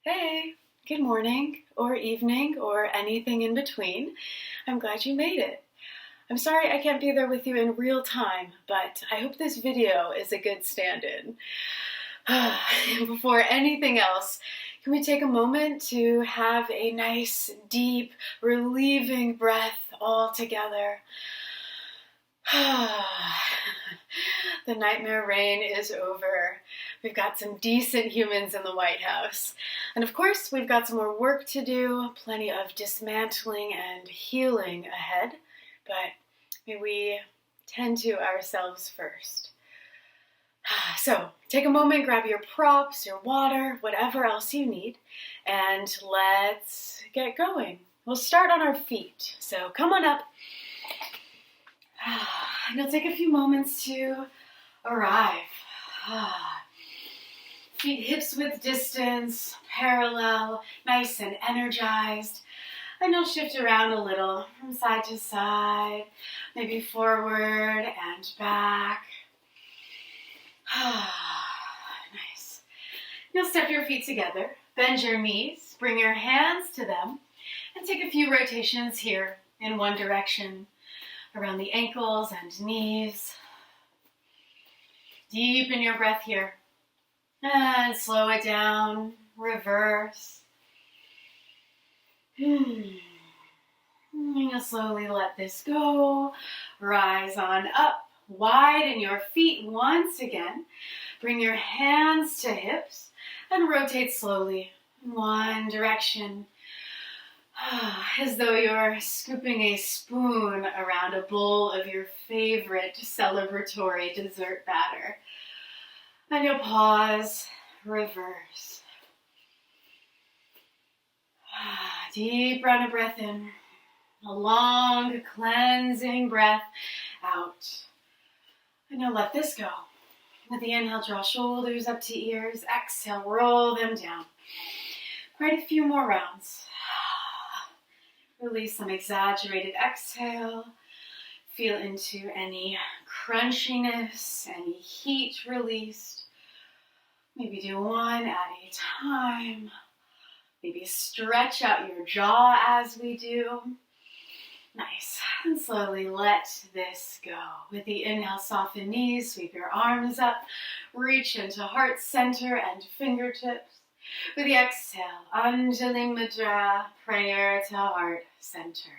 Hey, good morning, or evening, or anything in between. I'm glad you made it. I'm sorry I can't be there with you in real time, but I hope this video is a good stand-in. Before anything else, can we take a moment to have a nice, deep, relieving breath all together? The nightmare reign is over. We've got some decent humans in the White House. And of course, we've got some more work to do, plenty of dismantling and healing ahead. But may we tend to ourselves first. So, take a moment, grab your props, your water, whatever else you need, and let's get going. We'll start on our feet. So, come on up. And it'll take a few moments to arrive. Feet hips width distance, parallel, nice and energized. And you'll shift around a little from side to side, maybe forward and back. Nice. You'll step your feet together, bend your knees, bring your hands to them, and take a few rotations here in one direction, around the ankles and knees. Deepen your breath here. And slow it down. Reverse. You'll slowly let this go. Rise on up. Widen your feet once again. Bring your hands to hips and rotate slowly in one direction. As though you're scooping a spoon around a bowl of your favorite celebratory dessert batter. And you'll pause, reverse. Deep round of breath in. A long cleansing breath out. And you'll let this go. With the inhale, draw shoulders up to ears. Exhale, roll them down. Quite a few more rounds. Release some exaggerated exhale. Feel into any crunchiness, any heat released. Maybe do one at a time. Maybe stretch out your jaw as we do. Nice. And slowly let this go. With the inhale, soften knees, sweep your arms up, reach into heart center and fingertips. With the exhale, Anjali Mudra, prayer to heart center.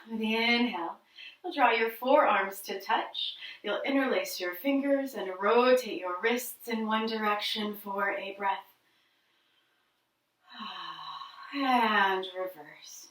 With the inhale, you'll draw your forearms to touch. You'll interlace your fingers and rotate your wrists in one direction for a breath. And reverse.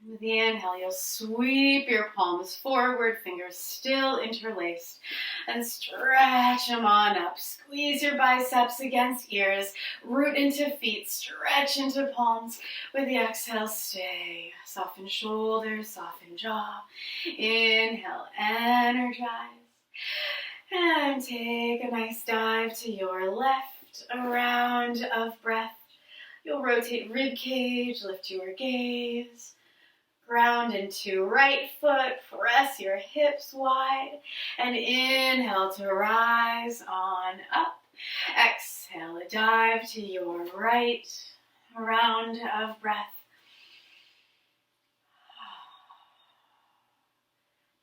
With the inhale, you'll sweep your palms forward, fingers still interlaced, and stretch them on up. Squeeze your biceps against ears, root into feet, stretch into palms. With the exhale, stay. Soften shoulders, soften jaw. Inhale, energize. And take a nice dive to your left, a round of breath. You'll rotate rib cage, lift your gaze. Ground into right foot, press your hips wide, and inhale to rise on up. Exhale, a dive to your right, a round of breath.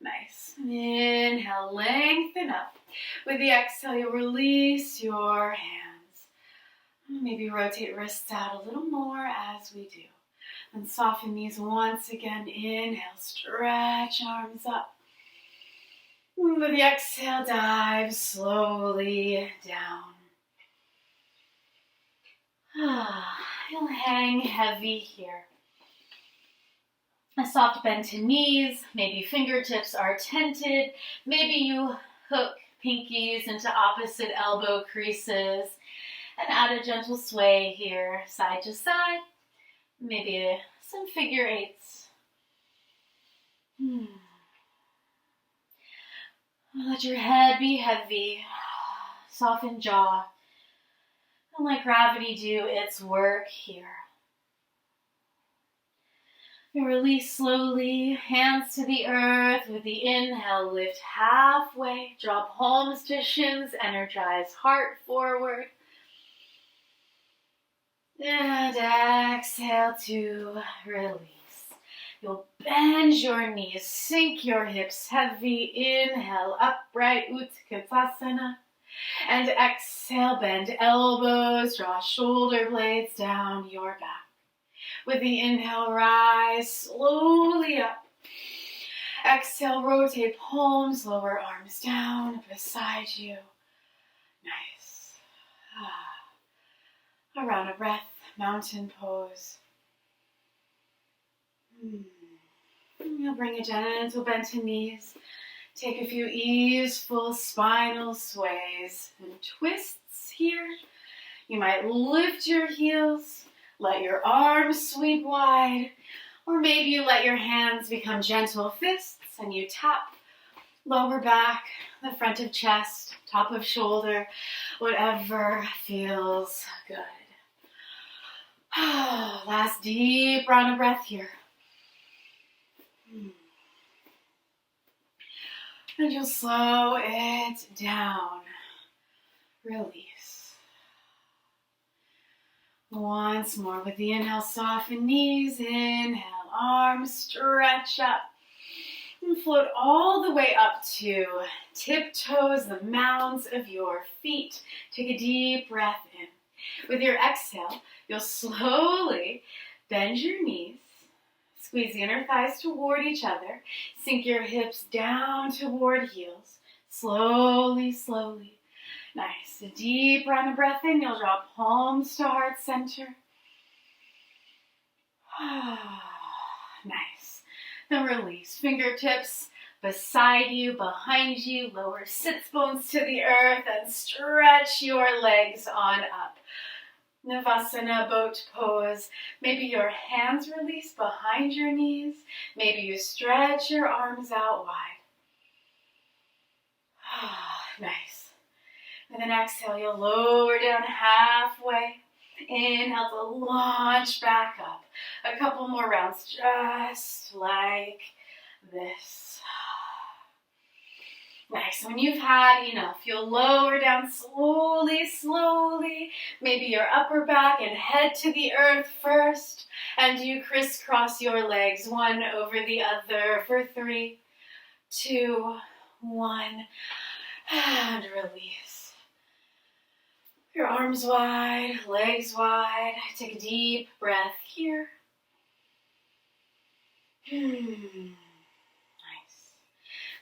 Nice. Inhale, lengthen up. With the exhale, you'll release your hands. Maybe rotate wrists out a little more as we do. And soften knees once again. Inhale, stretch arms up. With the exhale, dive slowly down. You'll hang heavy here. A soft bend to knees. Maybe fingertips are tented. Maybe you hook pinkies into opposite elbow creases. And add a gentle sway here, side to side. Maybe some figure eights. Let your head be heavy. Soften jaw. And let gravity do its work here. And release slowly, hands to the earth. With the inhale, lift halfway. Draw palms to shins, energize heart forward. And exhale to release. You'll bend your knees, sink your hips heavy. Inhale, upright Utkatasana. And exhale, bend elbows, draw shoulder blades down your back. With the inhale, rise slowly up. Exhale, rotate palms, lower arms down beside you. Nice. A round of breath, mountain pose. You'll bring a gentle bend to knees. Take a few easeful spinal sways and twists here. You might lift your heels, let your arms sweep wide, or maybe you let your hands become gentle fists and you tap lower back, the front of chest, top of shoulder, whatever feels good. Last deep round of breath here. And you'll slow it down. Release. Once more with the inhale, soften knees. Inhale, arms stretch up. And float all the way up to tiptoes, the mounds of your feet. Take a deep breath in. With your exhale, you'll slowly bend your knees. Squeeze the inner thighs toward each other. Sink your hips down toward heels. Slowly, slowly. Nice. A deep round of breath in. You'll draw palms to heart center. Nice. Then release. Fingertips beside you, behind you. Lower sits bones to the earth and stretch your legs on up. Navasana, boat pose. Maybe your hands release behind your knees. Maybe you stretch your arms out wide. Nice. With an exhale, you'll lower down halfway. Inhale to launch back up. A couple more rounds, just like this. Nice. When you've had enough, you'll lower down slowly, slowly. Maybe your upper back and head to the earth first. And you crisscross your legs one over the other for 3, 2, 1. And release. Your arms wide, legs wide. Take a deep breath here.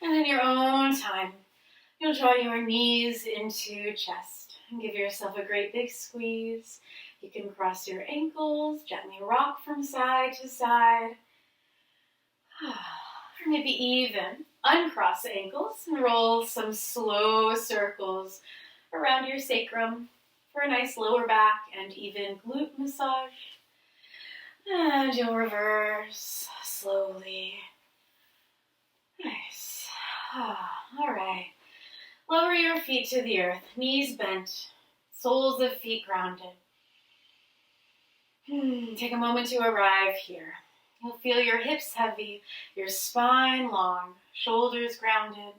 And in your own time, you'll draw your knees into chest and give yourself a great big squeeze. You can cross your ankles, gently rock from side to side. Or maybe even uncross ankles and roll some slow circles around your sacrum for a nice lower back and even glute massage. And you'll reverse slowly. Nice. All right. Lower your feet to the earth, knees bent, soles of feet grounded. Take a moment to arrive here. You'll feel your hips heavy, your spine long, shoulders grounded.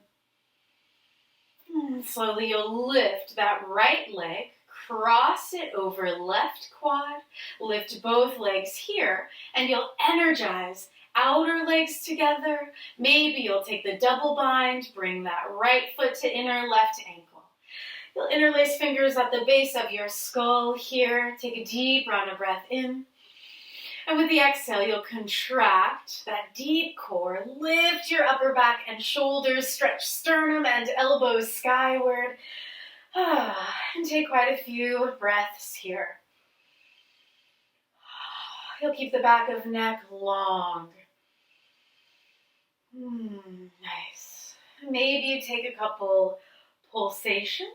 Slowly you'll lift that right leg, cross it over left quad, lift both legs here, and you'll energize outer legs together. Maybe you'll take the double bind, bring that right foot to inner left ankle. You'll interlace fingers at the base of your skull here. Take a deep round of breath in. And with the exhale, you'll contract that deep core. Lift your upper back and shoulders. Stretch sternum and elbows skyward. And take quite a few breaths here. You'll keep the back of neck long. Nice. Maybe you take a couple pulsations.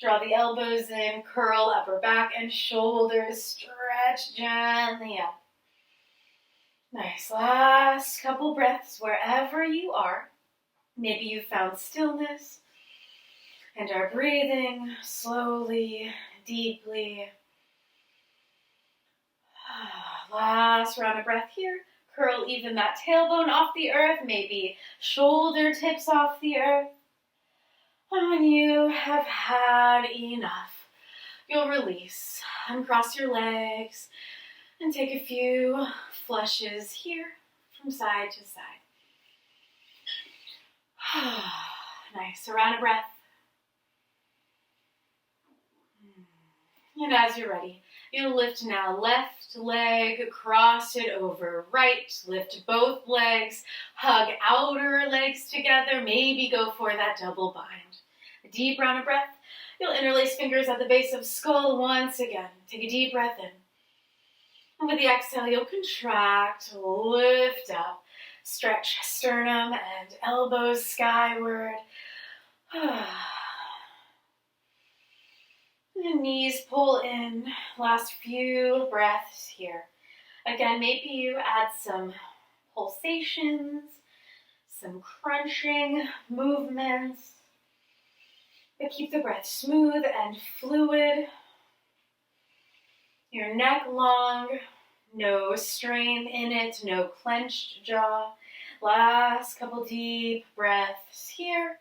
Draw the elbows in, curl upper back and shoulders, stretch gently up. Nice. Last couple breaths wherever you are. Maybe you found stillness and are breathing slowly, deeply. Last round of breath here. Curl even that tailbone off the earth, maybe shoulder tips off the earth. And when you have had enough, you'll release, uncross your legs, and take a few flushes here from side to side. Nice, a round of breath. And as you're ready, you'll lift now left leg, cross it over right, lift both legs, hug outer legs together, maybe go for that double bind. A deep round of breath. You'll interlace fingers at the base of skull once again. Take a deep breath in. And with the exhale, you'll contract, lift up, stretch sternum and elbows skyward. And knees pull in. Last few breaths here. Again, maybe you add some pulsations, some crunching movements. But keep the breath smooth and fluid. Your neck long, no strain in it, no clenched jaw. Last couple deep breaths here.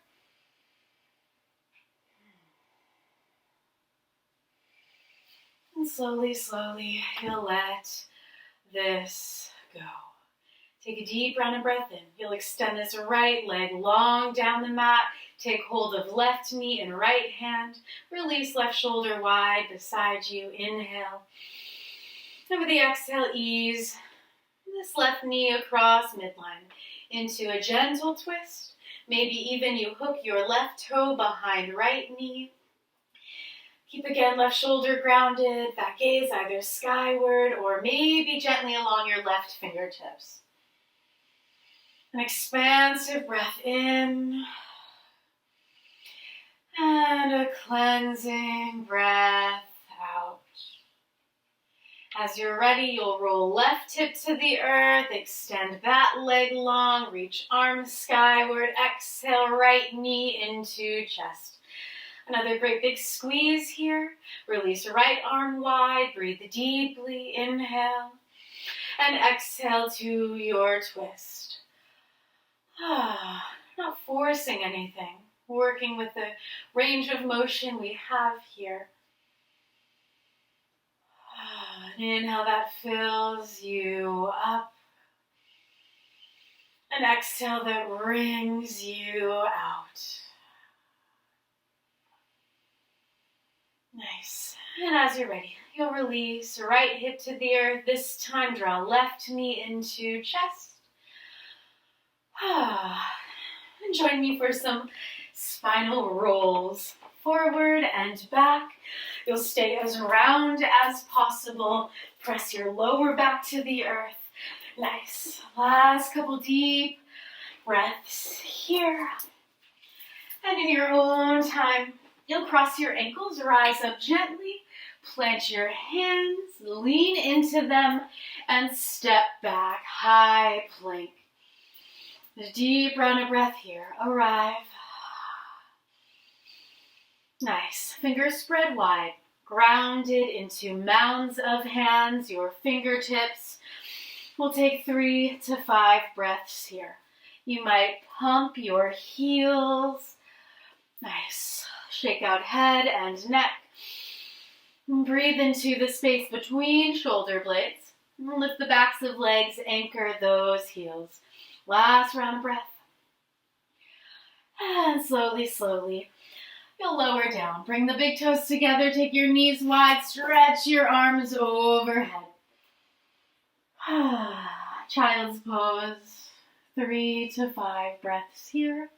And slowly, slowly, you'll let this go. Take a deep round of breath in. You'll extend this right leg long down the mat. Take hold of left knee and right hand. Release left shoulder wide beside you. Inhale. And with the exhale, ease this left knee across midline into a gentle twist. Maybe even you hook your left toe behind right knee. Keep again left shoulder grounded, that gaze either skyward or maybe gently along your left fingertips. An expansive breath in and a cleansing breath out. As you're ready, you'll roll left hip to the earth, extend that leg long, reach arms skyward, exhale right knee into chest. Another great big squeeze here. Release right arm wide. Breathe deeply. Inhale. And exhale to your twist. Not forcing anything. Working with the range of motion we have here. Inhale, that fills you up. And exhale, that brings you out. Nice. And as you're ready, you'll release right hip to the earth. This time, draw left knee into chest. And join me for some spinal rolls. Forward and back. You'll stay as round as possible. Press your lower back to the earth. Nice. Last couple deep breaths here. And in your own time, you'll cross your ankles, rise up gently, plant your hands, lean into them, and step back, high plank. A deep round of breath here. Arrive. Nice. Fingers spread wide, grounded into mounds of hands, your fingertips. We'll take 3 to 5 breaths here. You might pump your heels. Nice. Shake out head and neck. Breathe into the space between shoulder blades. Lift the backs of legs, anchor those heels. Last round of breath. And slowly, slowly, you'll lower down. Bring the big toes together, take your knees wide, stretch your arms overhead. Child's pose. 3 to 5 breaths here.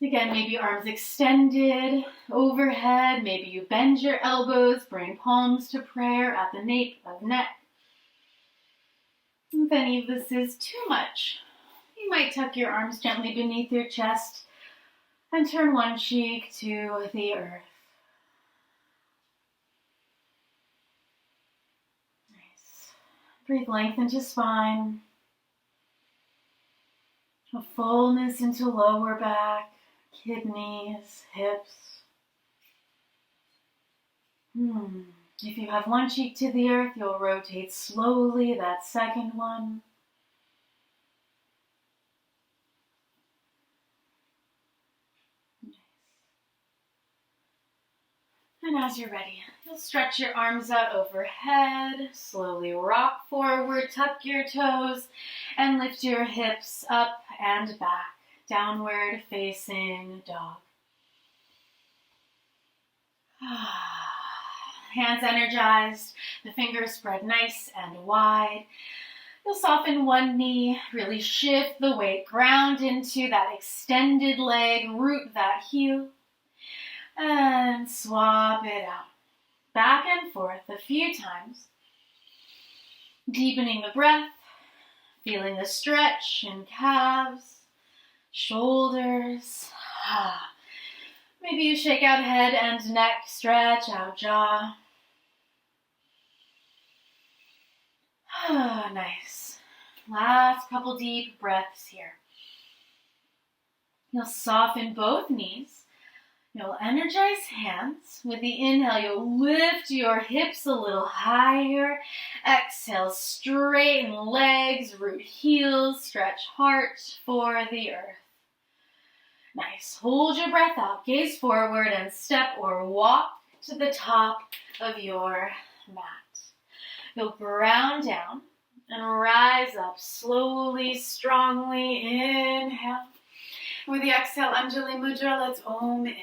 Again, maybe arms extended overhead. Maybe you bend your elbows, bring palms to prayer at the nape of neck. If any of this is too much, you might tuck your arms gently beneath your chest and turn one cheek to the earth. Nice. Breathe length into spine. A fullness into lower back, kidneys, hips. If you have one cheek to the earth, you'll rotate slowly that second one. And as you're ready, you'll stretch your arms out overhead, slowly rock forward, tuck your toes, and lift your hips up and back, downward facing dog. Hands energized, the fingers spread nice and wide. You'll soften one knee, really shift the weight, ground into that extended leg, root that heel, and swap it out. Back and forth a few times, deepening the breath, feeling the stretch in calves, shoulders. Maybe you shake out head and neck, stretch out jaw. Nice. Last couple deep breaths here. You'll soften both knees. You'll energize hands. With the inhale, you'll lift your hips a little higher. Exhale, straighten legs, root heels, stretch heart for the earth. Nice. Hold your breath out, gaze forward, and step or walk to the top of your mat. You'll ground down and rise up slowly, strongly. Inhale. With the exhale, Anjali Mudra, let's Om in.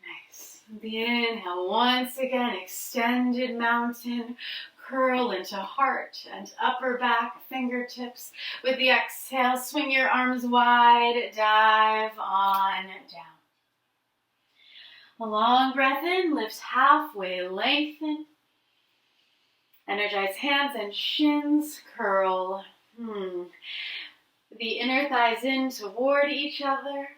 Nice. The inhale, once again, extended mountain, curl into heart and upper back fingertips. With the exhale, swing your arms wide, dive on down. A long breath in, lift halfway, lengthen. Energize hands and shins, curl. The inner thighs in toward each other.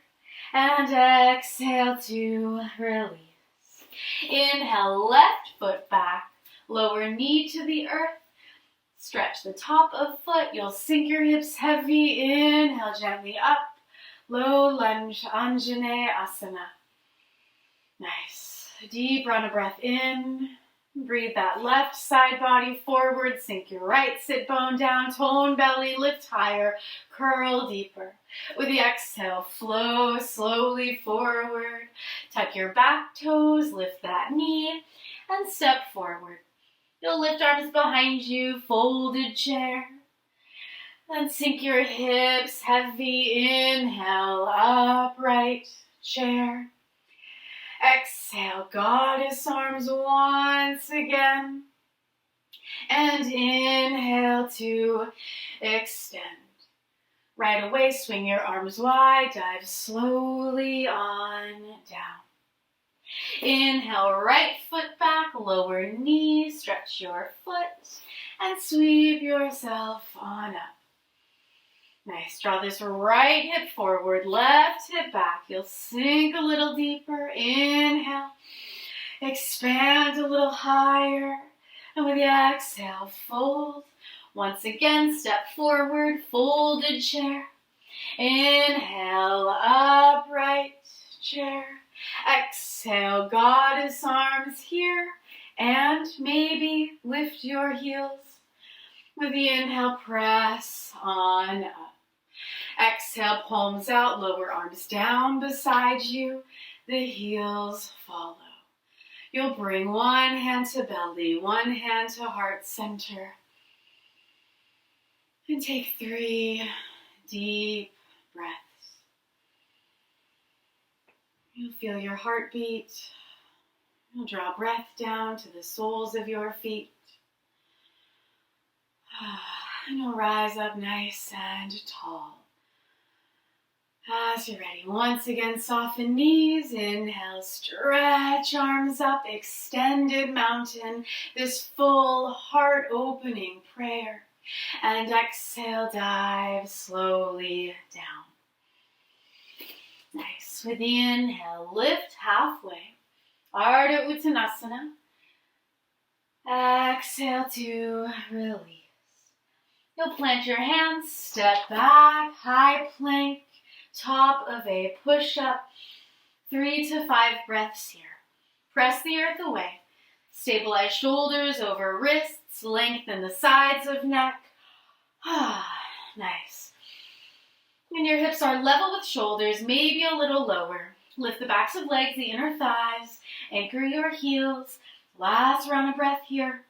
And exhale to release. Inhale, left foot back, lower knee to the earth. Stretch the top of foot, you'll sink your hips heavy. Inhale gently up, low lunge, Anjane Asana. Nice. Deep round of breath in. Breathe that left side body forward. Sink your right sit bone down. Tone belly, lift higher. Curl deeper. With the exhale, flow slowly forward. Tuck your back toes. Lift that knee. And step forward. You'll lift arms behind you. Folded chair. Then sink your hips heavy. Inhale, upright chair. Exhale, goddess arms once again. And inhale to extend. Right away, swing your arms wide, dive slowly on down. Inhale, right foot back, lower knee, stretch your foot, and sweep yourself on up. Nice. Draw this right hip forward, left hip back. You'll sink a little deeper. Inhale. Expand a little higher. And with the exhale, fold. Once again, step forward, folded chair. Inhale, upright chair. Exhale, goddess arms here. And maybe lift your heels. With the inhale, press on up. Exhale, palms out, lower arms down beside you. The heels follow. You'll bring one hand to belly, one hand to heart center. And take 3 deep breaths. You'll feel your heartbeat. You'll draw breath down to the soles of your feet. And you'll rise up nice and tall. As you're ready, once again, soften knees. Inhale, stretch arms up, extended mountain. This full heart-opening prayer. And exhale, dive slowly down. Nice. With the inhale, lift halfway. Ardha Uttanasana. Exhale to release. You'll plant your hands, step back, high plank, top of a push-up, 3 to 5 breaths here. Press the earth away. Stabilize shoulders over wrists, lengthen the sides of neck. Nice. And your hips are level with shoulders, maybe a little lower. Lift the backs of legs, the inner thighs, anchor your heels. Last round of breath here.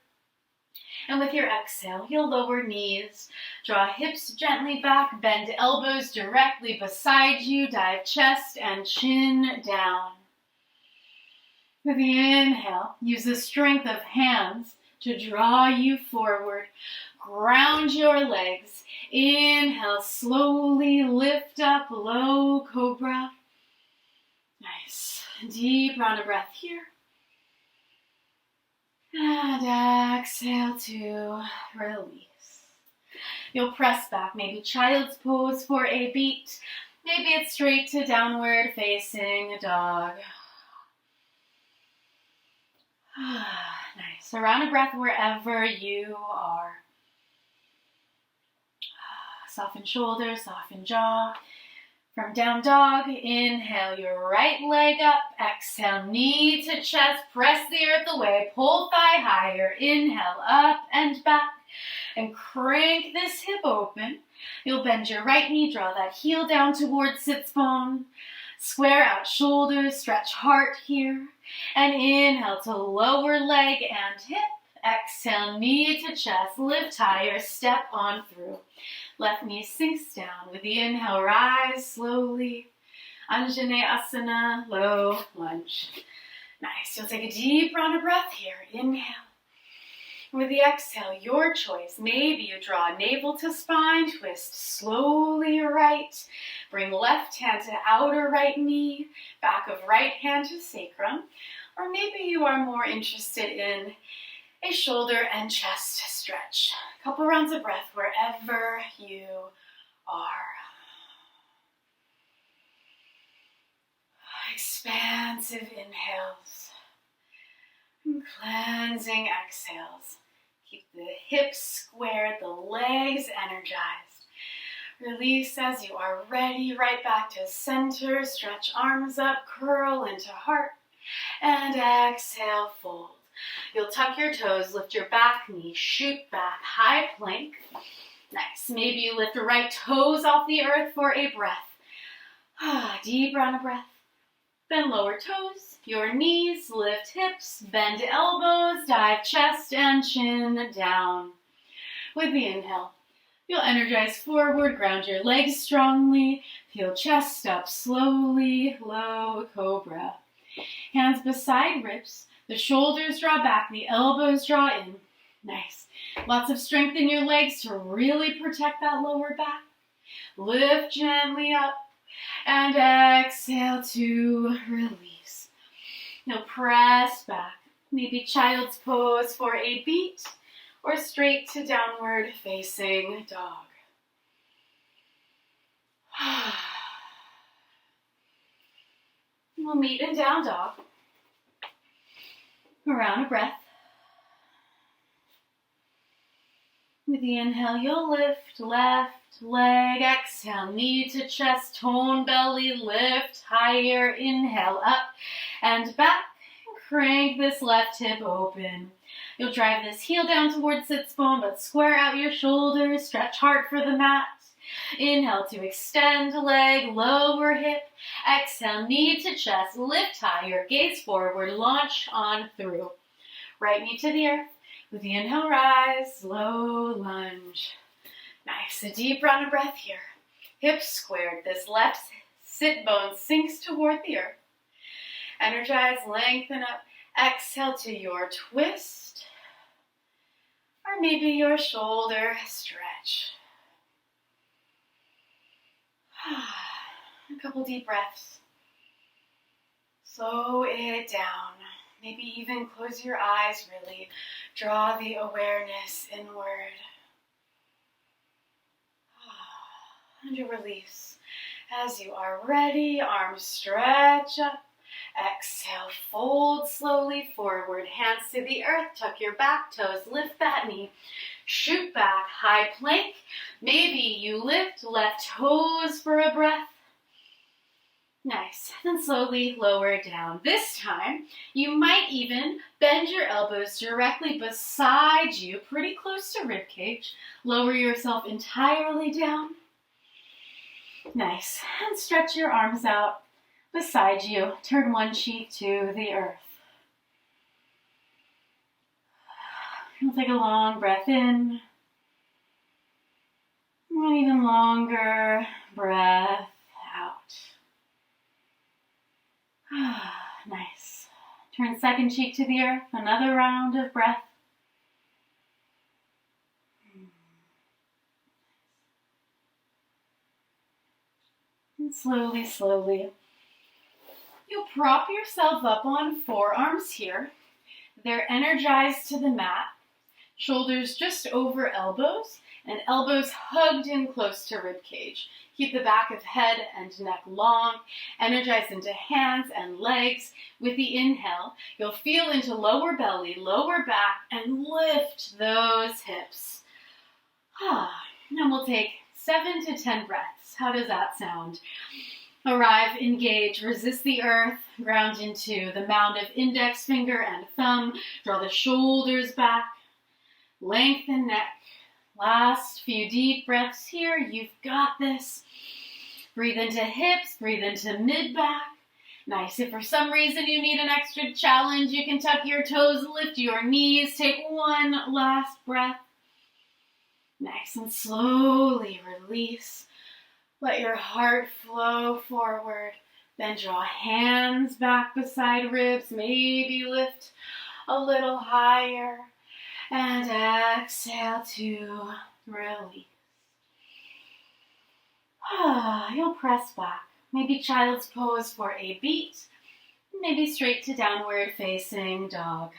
And with your exhale, you'll lower knees. Draw hips gently back, bend elbows directly beside you, dive chest and chin down. With the inhale, use the strength of hands to draw you forward. Ground your legs. Inhale, slowly lift up, low cobra. Nice. Deep round of breath here. And exhale to release. You'll press back, maybe child's pose for a beat. Maybe it's straight to downward facing dog. Nice. A round of breath wherever you are. Soften shoulders, soften jaw. From down dog, inhale your right leg up. Exhale, knee to chest. Press the earth away. Pull thigh higher. Inhale, up and back. And crank this hip open. You'll bend your right knee. Draw that heel down towards sits bone. Square out shoulders. Stretch heart here. And inhale to lower leg and hip. Exhale, knee to chest. Lift higher. Step on through. Left knee sinks down. With the inhale, rise slowly. Anjaneyasana, low lunge. Nice. You'll take a deep round of breath here. Inhale. With the exhale, your choice. Maybe you draw navel to spine, twist slowly right. Bring left hand to outer right knee, back of right hand to sacrum. Or maybe you are more interested in a shoulder and chest stretch. A couple rounds of breath wherever you are. Expansive inhales and cleansing exhales. Keep the hips squared, the legs energized. Release as you are ready, right back to center. Stretch arms up, curl into heart, and exhale, fold. You'll tuck your toes, lift your back knee, shoot back, high plank. Nice. Maybe you lift the right toes off the earth for a breath. Deep round of breath. Then lower toes, your knees, lift hips, bend elbows, dive chest and chin down. With the inhale, you'll energize forward, ground your legs strongly, peel chest up slowly, low cobra. Hands beside ribs. The shoulders draw back, the elbows draw in. Nice. Lots of strength in your legs to really protect that lower back. Lift gently up and exhale to release. Now press back. Maybe child's pose for a beat or straight to downward facing dog. We'll meet in down dog. A round of breath. With the inhale, you'll lift left leg. Exhale, knee to chest, tone belly, lift higher. Inhale, up and back. Crank this left hip open. You'll drive this heel down towards sits bone, but square out your shoulders. Stretch heart for the mat. Inhale to extend leg, lower hip. Exhale, knee to chest, lift higher, gaze forward, launch on through. Right knee to the earth. With the inhale, rise, low lunge. Nice, a deep round of breath here. Hips squared, this left sit bone sinks toward the earth. Energize, lengthen up. Exhale to your twist. Or maybe your shoulder stretch. A couple deep breaths. Slow it down. Maybe even close your eyes, really. Draw the awareness inward. And you release. As you are ready, arms stretch up Exhale, fold slowly forward, hands to the earth, tuck your back toes, lift that knee, shoot back, high plank. Maybe you lift left toes for a breath. Nice. Then slowly lower down. This time, you might even bend your elbows directly beside you, pretty close to ribcage. Lower yourself entirely down. Nice. And stretch your arms out beside you. Turn one cheek to the earth. You'll take a long breath in. An even longer breath out. Nice. Turn second cheek to the earth. Another round of breath. And slowly, slowly, you'll prop yourself up on forearms here. They're energized to the mat. Shoulders just over elbows, and elbows hugged in close to ribcage. Keep the back of head and neck long. Energize into hands and legs. With the inhale, you'll feel into lower belly, lower back, and lift those hips. And we'll take 7 to 10 breaths. How does that sound? Arrive, engage, resist the earth, ground into the mound of index finger and thumb. Draw the shoulders back, lengthen neck. Last few deep breaths here. You've got this. Breathe into hips, breathe into mid-back. Nice. If for some reason you need an extra challenge, you can tuck your toes, lift your knees. Take one last breath. Nice, and slowly release. Let your heart flow forward. Then draw hands back beside ribs. Maybe lift a little higher. And exhale to release. You'll press back. Maybe child's pose for a beat. Maybe straight to downward facing dog.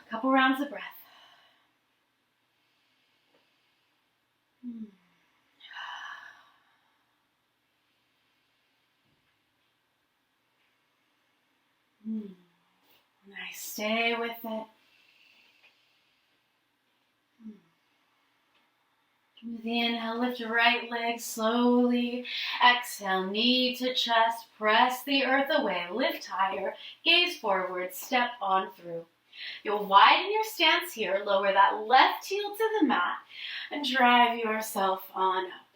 A couple rounds of breath. Nice. Stay with it. With the inhale, lift your right leg slowly. Exhale, knee to chest. Press the earth away. Lift higher. Gaze forward. Step on through. You'll widen your stance here. Lower that left heel to the mat and drive yourself on up.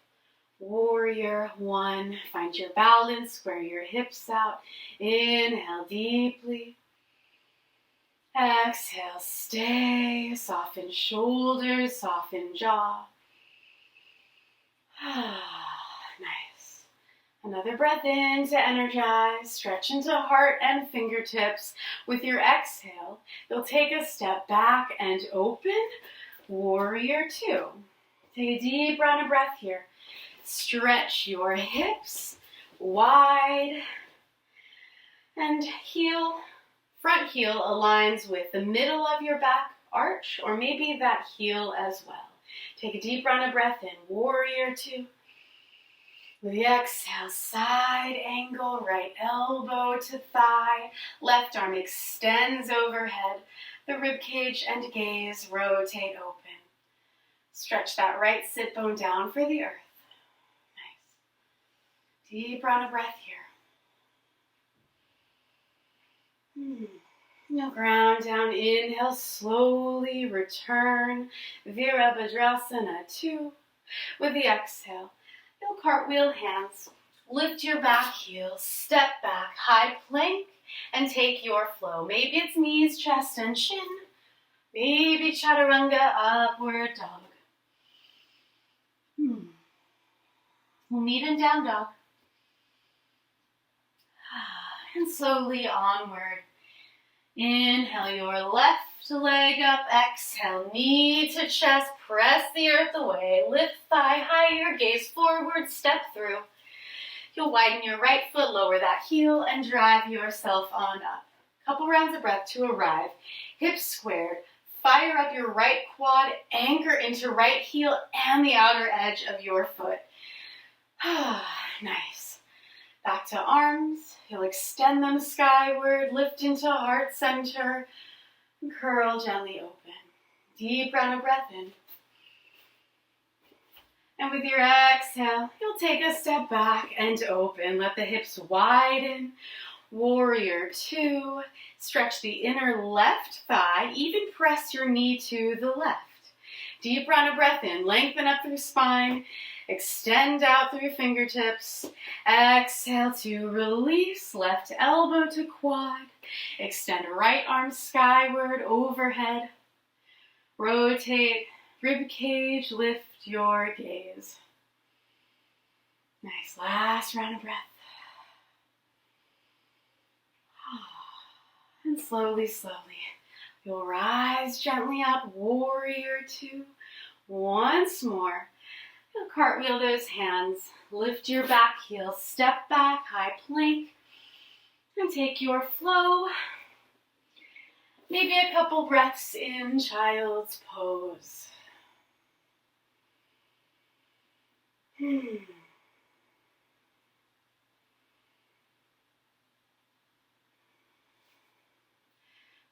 Warrior one. Find your balance. Square your hips out. Inhale deeply. Exhale, stay. Soften shoulders, soften jaw. Nice. Another breath in to energize. Stretch into heart and fingertips. With your exhale, you'll take a step back and open. Warrior two. Take a deep round of breath here. Stretch your hips wide. And heel. Front heel aligns with the middle of your back arch, or maybe that heel as well. Take a deep round of breath in. Warrior two. With the exhale, side angle, right elbow to thigh. Left arm extends overhead. The rib cage and gaze rotate open. Stretch that right sit bone down for the earth. Nice. Deep round of breath here. Now ground down, inhale, slowly return. Virabhadrasana 2. With the exhale, you'll cartwheel hands. Lift your back heel, step back, high plank, and take your flow. Maybe it's knees, chest, and chin. Maybe chaturanga, upward dog. We'll meet in down dog. And slowly onward. Inhale your left leg up. Exhale, knee to chest. Press the earth away. Lift thigh higher. Gaze forward. Step through. You'll widen your right foot. Lower that heel and drive yourself on up. Couple rounds of breath to arrive. Hips squared. Fire up your right quad. Anchor into right heel and the outer edge of your foot. Nice. to arms. You'll extend them skyward, lift into heart center, and curl gently open. Deep round of breath in. And with your exhale, you'll take a step back and open. Let the hips widen. Warrior two. Stretch the inner left thigh. Even press your knee to the left. Deep round of breath in. Lengthen up through spine. Extend out through fingertips. Exhale to release. Left elbow to quad. Extend right arm skyward, overhead. Rotate rib cage, lift your gaze. Nice, last round of breath. And slowly, you'll rise gently up, warrior two. Once more, you'll cartwheel those hands, lift your back heel, step back, high plank, and take your flow. Maybe a couple breaths in child's pose.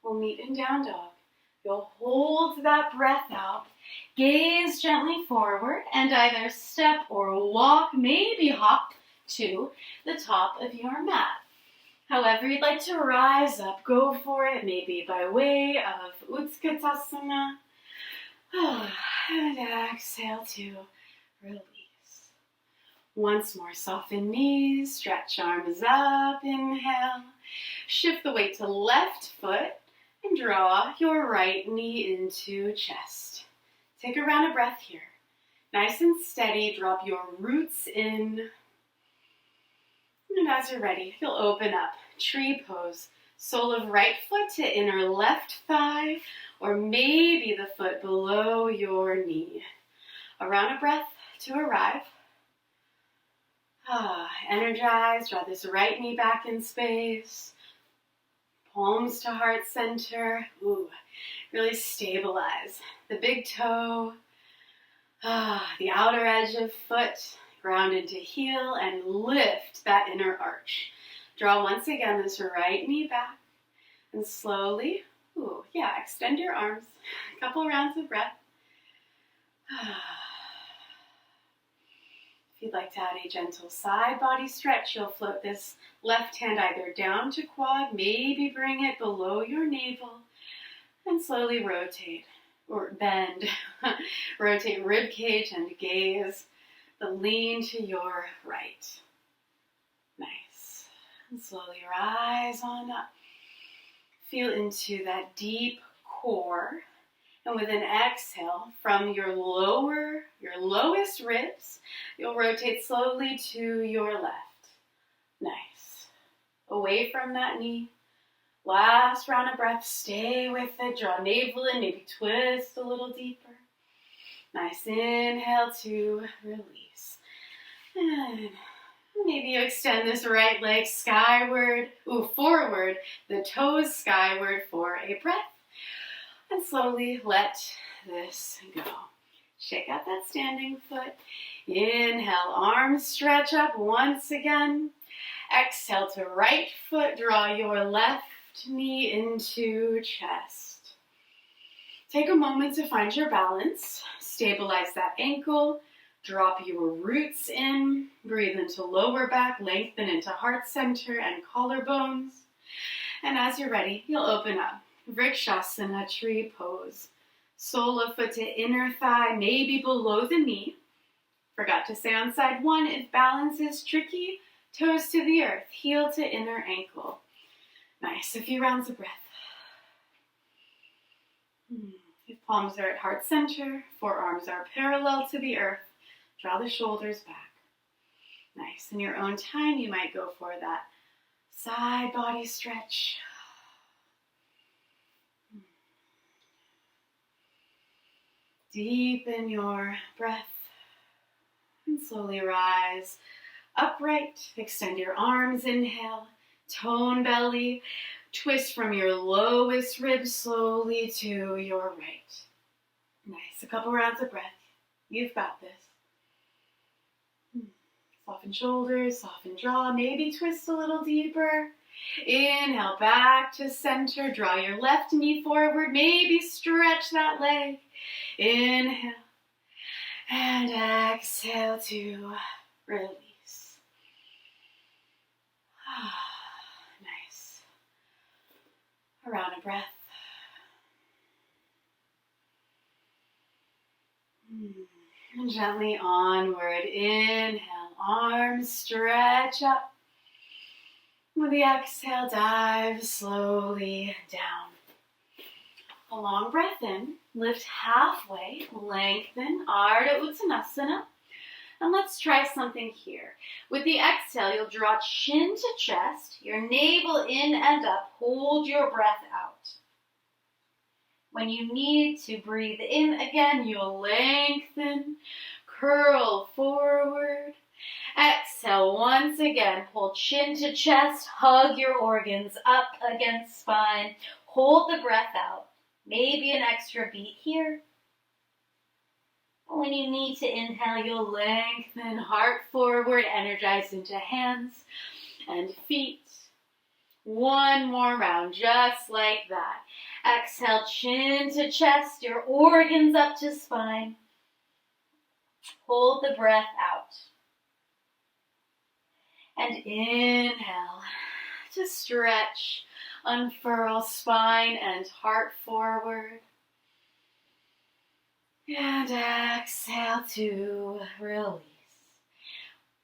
We'll meet in down dog. You'll hold that breath out, gaze gently forward, and either step or walk, maybe hop to the top of your mat. However you'd like to rise up, go for it, maybe by way of Utkatasana. And exhale to release. Once more, soften knees, stretch arms up, inhale. Shift the weight to left foot and draw your right knee into chest. Take a round of breath here. Nice and steady, drop your roots in. And as you're ready, you'll open up, tree pose. Sole of right foot to inner left thigh, or maybe the foot below your knee. A round of breath to arrive. Energize, draw this right knee back in space. Palms to heart center. Really stabilize the big toe, the outer edge of foot, ground into heel, and lift that inner arch. Draw once again this right knee back, and slowly, extend your arms. A couple rounds of breath. If you'd like to add a gentle side body stretch, you'll float this left hand either down to quad, maybe bring it below your navel, and slowly rotate or bend. Rotate rib cage and gaze, but lean to your right. Nice. And slowly rise on up. Feel into that deep core. And with an exhale from your lowest ribs, you'll rotate slowly to your left. Nice. Away from that knee. Last round of breath. Stay with it. Draw navel in. Maybe twist a little deeper. Nice. Inhale to release. And maybe you extend this right leg skyward. Forward. The toes skyward for a breath. And slowly let this go. Shake out that standing foot. Inhale, arms stretch up once again. Exhale to right foot. Draw your left knee into chest. Take a moment to find your balance. Stabilize that ankle. Drop your roots in. Breathe into lower back. Lengthen into heart center and collarbones. And as you're ready, you'll open up. Vrikshasana, tree pose. Sole of foot to inner thigh, maybe below the knee. Forgot to say on side one, if balance is tricky, toes to the earth, heel to inner ankle. Nice, a few rounds of breath. If palms are at heart center, forearms are parallel to the earth, draw the shoulders back. Nice, in your own time, you might go for that side body stretch. Deepen your breath and slowly rise upright. Extend your arms, inhale, tone belly, twist from your lowest rib slowly to your right. Nice, a couple rounds of breath. You've got this. Soften shoulders, soften jaw, maybe twist a little deeper. Inhale, back to center. Draw your left knee forward, maybe stretch that leg. Inhale, and exhale to release. Nice. Around a breath. And gently onward. Inhale, arms stretch up. With the exhale, dive slowly down. A long breath in. Lift halfway. Lengthen. Ardha Uttanasana. And let's try something here. With the exhale, you'll draw chin to chest. Your navel in and up. Hold your breath out. When you need to breathe in again, you'll lengthen, curl forward. Exhale once again, pull chin to chest, hug your organs up against spine. Hold the breath out. Maybe an extra beat here. When you need to inhale, you'll lengthen, heart forward, energize into hands and feet. One more round, just like that. Exhale, chin to chest, your organs up to spine. Hold the breath out. And inhale to stretch, unfurl spine and heart forward. And exhale to release.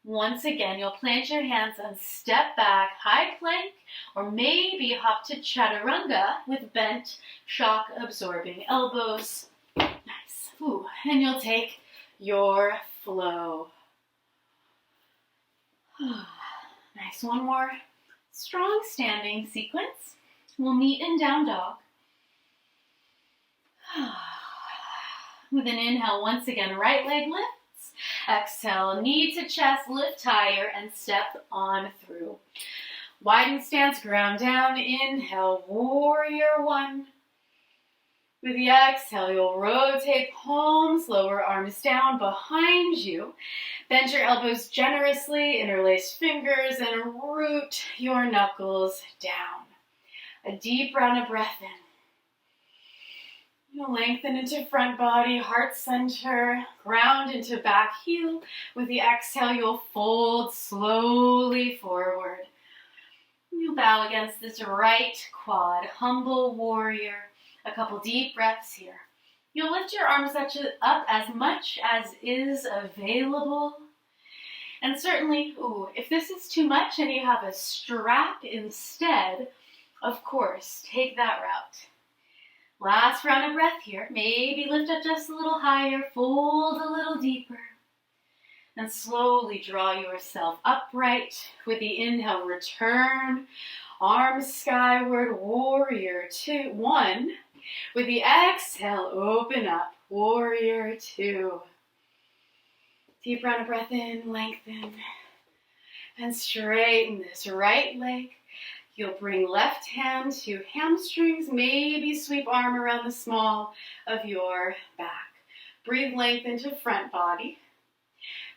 Once again, you'll plant your hands and step back, high plank, or maybe hop to chaturanga with bent, shock-absorbing elbows. Nice. Ooh. And you'll take your flow. Nice. One more strong standing sequence. We'll meet in down dog. With an inhale, once again, right leg lifts. Exhale, knee to chest, lift higher, and step on through. Widen stance, ground down. Inhale, warrior one. With the exhale, you'll rotate palms, lower arms down behind you. Bend your elbows generously, interlace fingers, and root your knuckles down. A deep round of breath in. You'll lengthen into front body, heart center, ground into back heel. With the exhale, you'll fold slowly forward. You'll bow against this right quad, humble warrior. A couple deep breaths here. You'll lift your arms up as much as is available. And certainly, if this is too much and you have a strap instead, of course, take that route. Last round of breath here. Maybe lift up just a little higher, fold a little deeper, and slowly draw yourself upright. With the inhale, return, arms skyward, warrior one. With the exhale, open up, warrior two. Deep round of breath in, lengthen, and straighten this right leg. You'll bring left hand to hamstrings, maybe sweep arm around the small of your back. Breathe length into front body.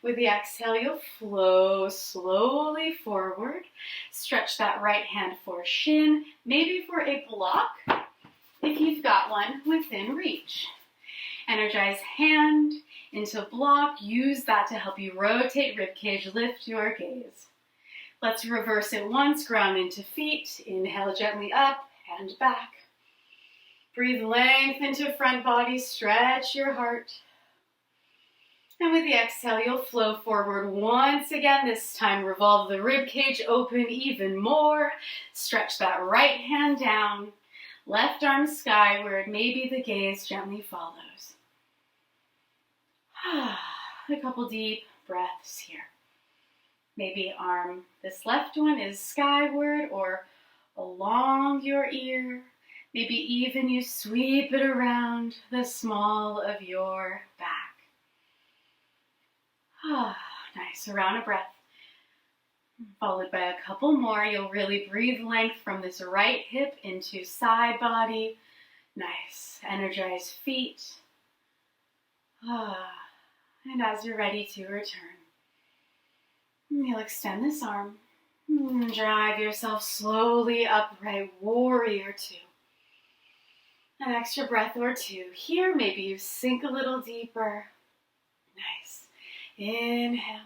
With the exhale, you'll flow slowly forward. Stretch that right hand for shin, maybe for a block, if you've got one within reach. Energize hand into block. Use that to help you rotate ribcage, lift your gaze. Let's reverse it once, ground into feet. Inhale gently up and back. Breathe length into front body, stretch your heart. And with the exhale, you'll flow forward once again. This time, revolve the ribcage open even more. Stretch that right hand down. Left arm skyward. Maybe the gaze gently follows. A couple deep breaths here. Maybe this left one is skyward or along your ear. Maybe even you sweep it around the small of your back. Nice, a round of breath. Followed by a couple more. You'll really breathe length from this right hip into side body. Nice, energize feet. And as you're ready to return, You'll extend this arm. Drive yourself slowly upright, warrior two. An extra breath or two. Here, maybe you sink a little deeper. Nice. Inhale.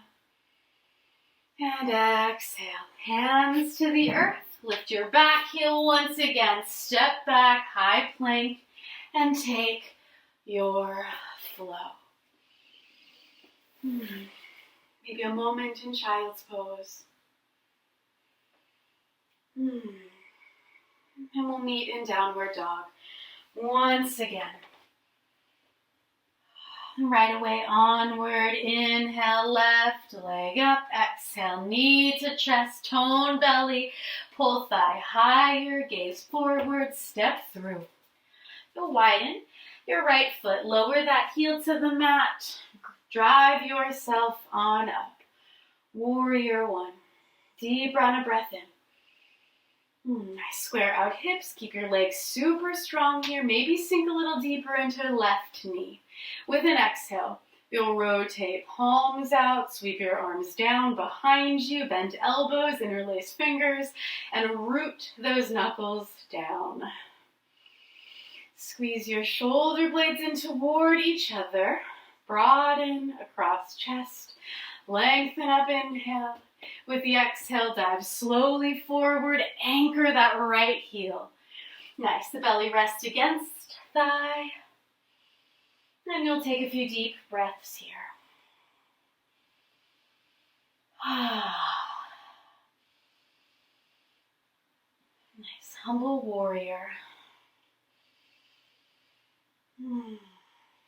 And exhale. Hands to the earth. Lift your back heel once again. Step back, high plank, and take your flow. Maybe a moment in child's pose. And we'll meet in downward dog once again. Right away, onward, inhale, left leg up, exhale, knee to chest, tone belly, pull thigh higher, gaze forward, step through. You'll widen your right foot, lower that heel to the mat, drive yourself on up. Warrior one, deep round of breath in. Nice square out hips, keep your legs super strong here, maybe sink a little deeper into left knee. With an exhale, you'll rotate palms out, sweep your arms down behind you, bend elbows, interlace fingers, and root those knuckles down. Squeeze your shoulder blades in toward each other, broaden across chest, lengthen up, inhale. With the exhale, dive slowly forward, anchor that right heel. Nice, the belly rests against thigh. And you'll take a few deep breaths here. Nice, humble warrior.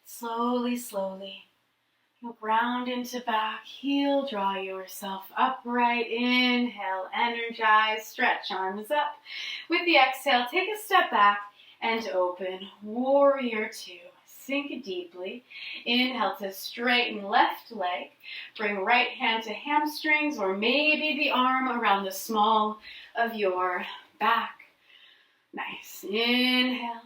Slowly, slowly. You'll ground into back heel, draw yourself upright, inhale, energize, stretch arms up. With the exhale, take a step back and open, warrior two. Sink deeply. Inhale to straighten left leg. Bring right hand to hamstrings or maybe the arm around the small of your back. Nice. Inhale.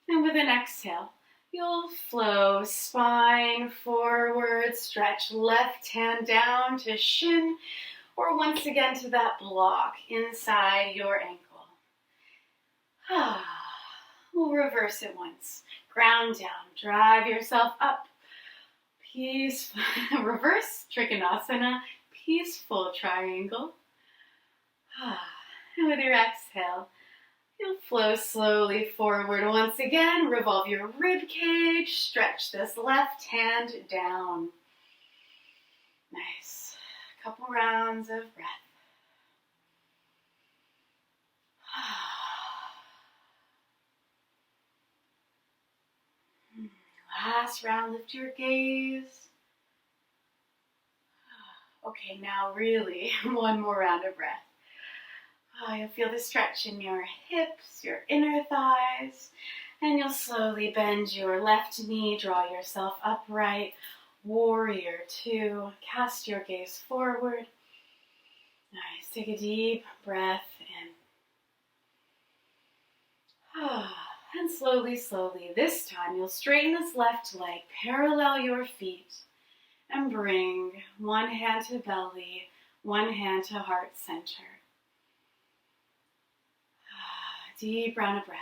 And with an exhale, you'll flow spine forward, stretch left hand down to shin, or once again to that block inside your ankle. We'll reverse it once. Ground down, drive yourself up. Peaceful, reverse Trikonasana, peaceful triangle. And with your exhale, you'll flow slowly forward once again. Revolve your rib cage. Stretch this left hand down. Nice. Couple rounds of breath. Last round, lift your gaze. Okay, now really one more round of breath. You'll feel the stretch in your hips, your inner thighs, and you'll slowly bend your left knee, draw yourself upright. Warrior two, cast your gaze forward. Nice, take a deep breath in. And slowly, slowly, this time you'll straighten this left leg, parallel your feet, and bring one hand to belly, one hand to heart center. Deep round of breath.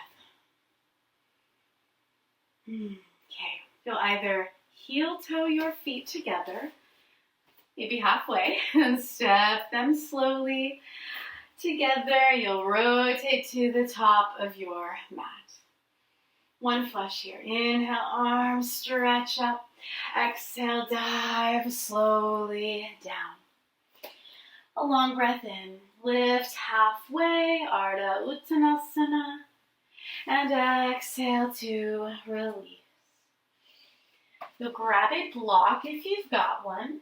Okay, you'll either heel toe your feet together, maybe halfway, and step them slowly together. You'll rotate to the top of your mat. One flush here. Inhale, arms stretch up. Exhale, dive slowly down. A long breath in. Lift halfway, Ardha Uttanasana. And exhale to release. You'll grab a block if you've got one.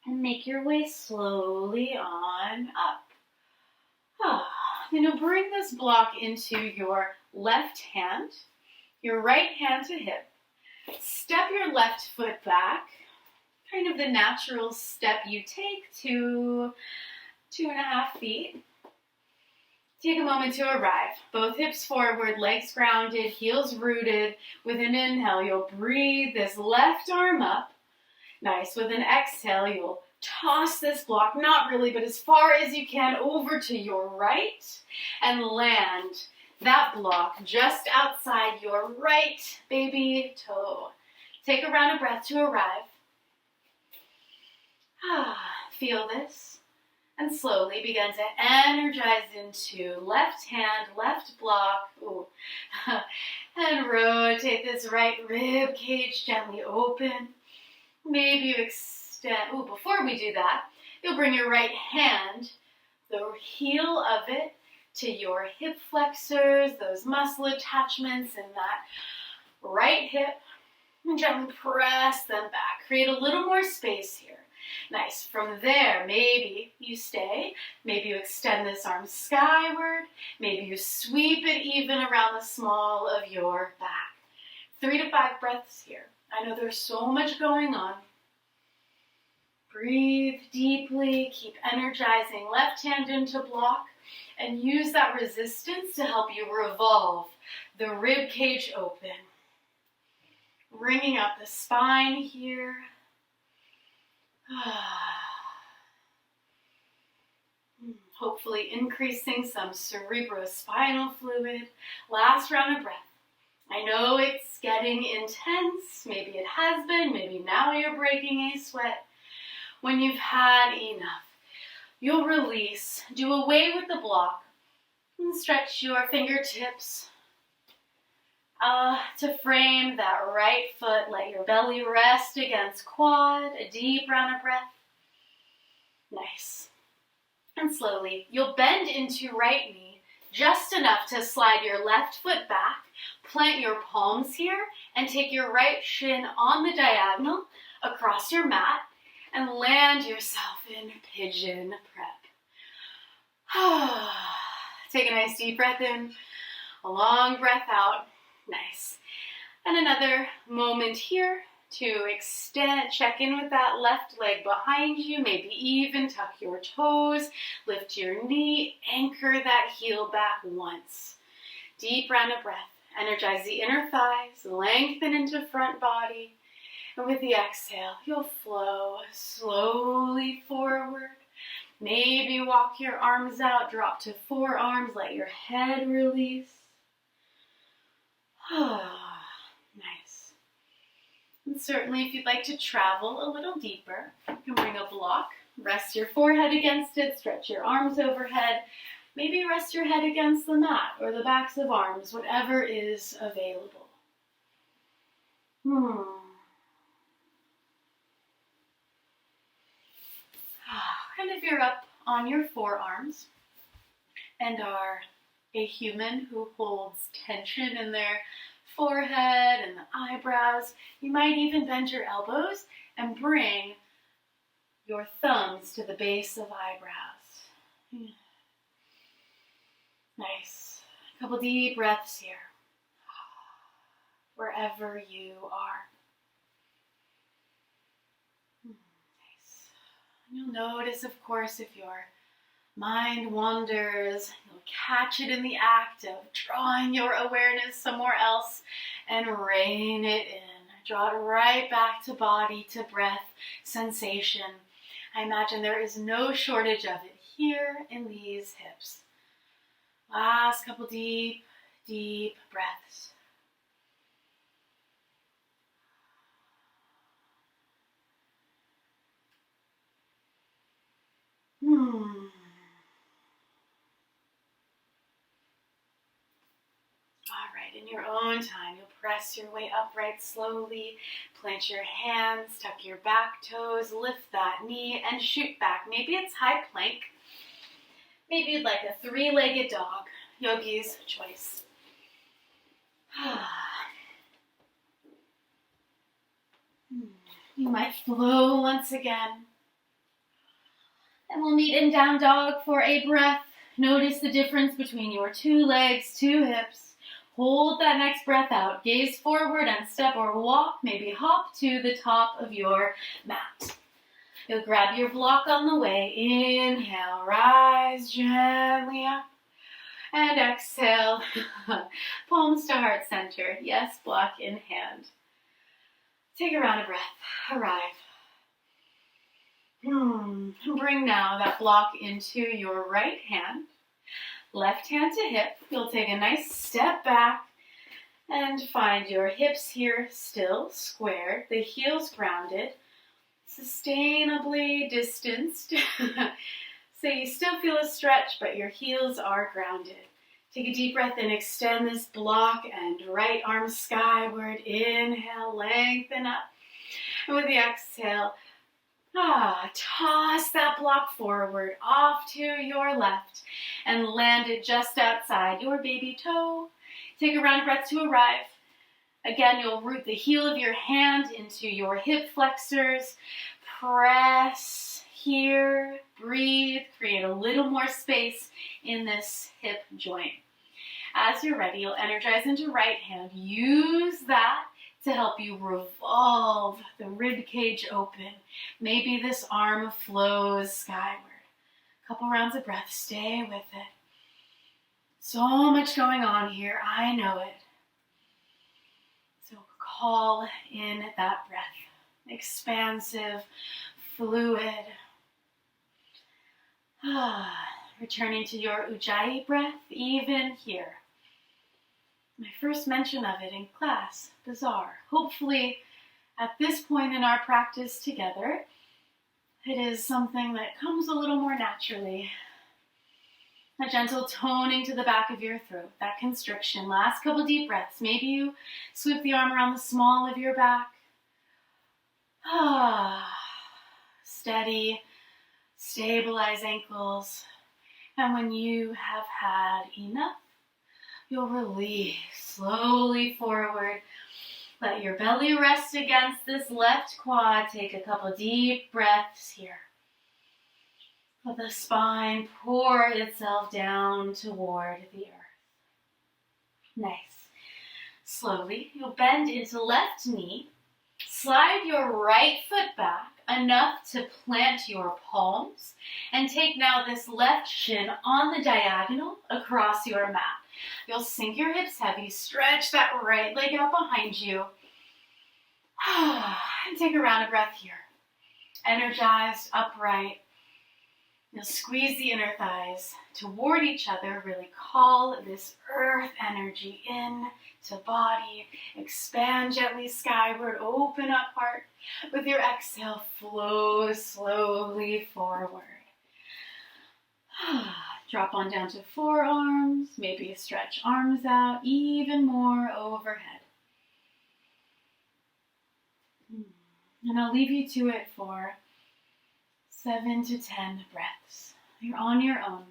And make your way slowly on up. Then you'll bring this block into your left hand. Your right hand to hip. Step your left foot back. Kind of the natural step you take to 2.5 feet. Take a moment to arrive. Both hips forward, legs grounded, heels rooted. With an inhale, you'll breathe this left arm up. Nice. With an exhale, you'll toss this block, not really, but as far as you can over to your right and land that block just outside your right baby toe. Take a round of breath to arrive. Feel this. And slowly begin to energize into left hand, left block. Ooh. And rotate this right rib cage gently open. Maybe you extend. Ooh, before we do that, you'll bring your right hand, the heel of it, to your hip flexors, those muscle attachments in that right hip, and gently press them back. Create a little more space here. Nice. From there, maybe you stay. Maybe you extend this arm skyward. Maybe you sweep it even around the small of your back. 3 to 5 breaths here. I know there's so much going on. Breathe deeply. Keep energizing left hand into block. And use that resistance to help you revolve the rib cage open. Bringing up the spine here. Hopefully increasing some cerebrospinal fluid. Last round of breath. I know it's getting intense. Maybe it has been. Maybe now you're breaking a sweat. When you've had enough, you'll release. Do away with the block. And stretch your fingertips to frame that right foot. Let your belly rest against quad. A deep round of breath. Nice. And slowly, you'll bend into right knee just enough to slide your left foot back. Plant your palms here and take your right shin on the diagonal across your mat and land yourself in pigeon prep. Take a nice deep breath in, a long breath out. Nice. And another moment here to extend, check in with that left leg behind you, maybe even tuck your toes, lift your knee, anchor that heel back once. Deep round of breath. Energize the inner thighs, lengthen into front body. And with the exhale, you'll flow slowly forward. Maybe walk your arms out, drop to forearms, let your head release. Nice. And certainly if you'd like to travel a little deeper, you can bring a block, rest your forehead against it, stretch your arms overhead, maybe rest your head against the mat or the backs of arms, whatever is available. And if you're up on your forearms and are a human who holds tension in their forehead and the eyebrows, you might even bend your elbows and bring your thumbs to the base of eyebrows. Nice. A couple deep breaths here. Wherever you are. Nice. You'll notice, of course, if your mind wanders, you'll catch it in the act of drawing your awareness somewhere else and rein it in. Draw it right back to body, to breath, sensation. I imagine there is no shortage of it here in these hips. Last couple deep, deep breaths. All right, in your own time, you'll press your way upright slowly, plant your hands, tuck your back toes, lift that knee, and shoot back. Maybe it's high plank. Maybe you'd like a 3-legged dog, yogi's choice. You might flow once again. And we'll meet in down dog for a breath. Notice the difference between your 2 legs, 2 hips. Hold that next breath out. Gaze forward and step or walk, maybe hop to the top of your mat. You'll grab your block on the way. Inhale, rise gently up. And exhale, palms to heart center. Yes, block in hand. Take a round of breath. Arrive. Bring now that block into your right hand. Left hand to hip. You'll take a nice step back and find your hips here still squared, the heels grounded, sustainably distanced. So you still feel a stretch, but your heels are grounded. Take a deep breath in, extend this block and right arm skyward. Inhale, lengthen up. And with the exhale, toss that block forward off to your left and land it just outside your baby toe. Take a round of breath to arrive. Again, you'll root the heel of your hand into your hip flexors. Press here, breathe, create a little more space in this hip joint. As you're ready, you'll energize into right hand. Use that to help you revolve the rib cage open. Maybe this arm flows skyward. A couple rounds of breath, stay with it. So much going on here, I know it. So call in that breath, expansive, fluid. Returning to your Ujjayi breath, even here. My first mention of it in class, bizarre. Hopefully, at this point in our practice together, it is something that comes a little more naturally. A gentle toning to the back of your throat, that constriction. Last couple deep breaths. Maybe you sweep the arm around the small of your back. Steady, stabilize ankles. And when you have had enough, you'll release slowly forward. Let your belly rest against this left quad. Take a couple deep breaths here. Let the spine pour itself down toward the earth. Nice. Slowly, you'll bend into left knee. Slide your right foot back enough to plant your palms. And take now this left shin on the diagonal across your mat. You'll sink your hips heavy. Stretch that right leg out behind you. And take a round of breath here. Energized, upright. You'll squeeze the inner thighs toward each other. Really call this earth energy in to body. Expand gently skyward. Open up heart. With your exhale, flow slowly forward. Drop on down to forearms. Maybe stretch arms out even more overhead. And I'll leave you to it for 7 to 10 breaths. You're on your own.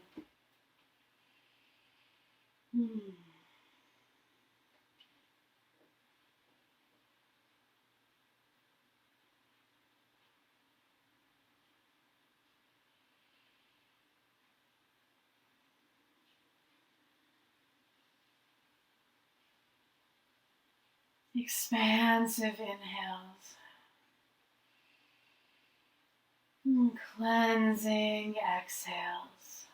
Expansive inhales. Cleansing exhales.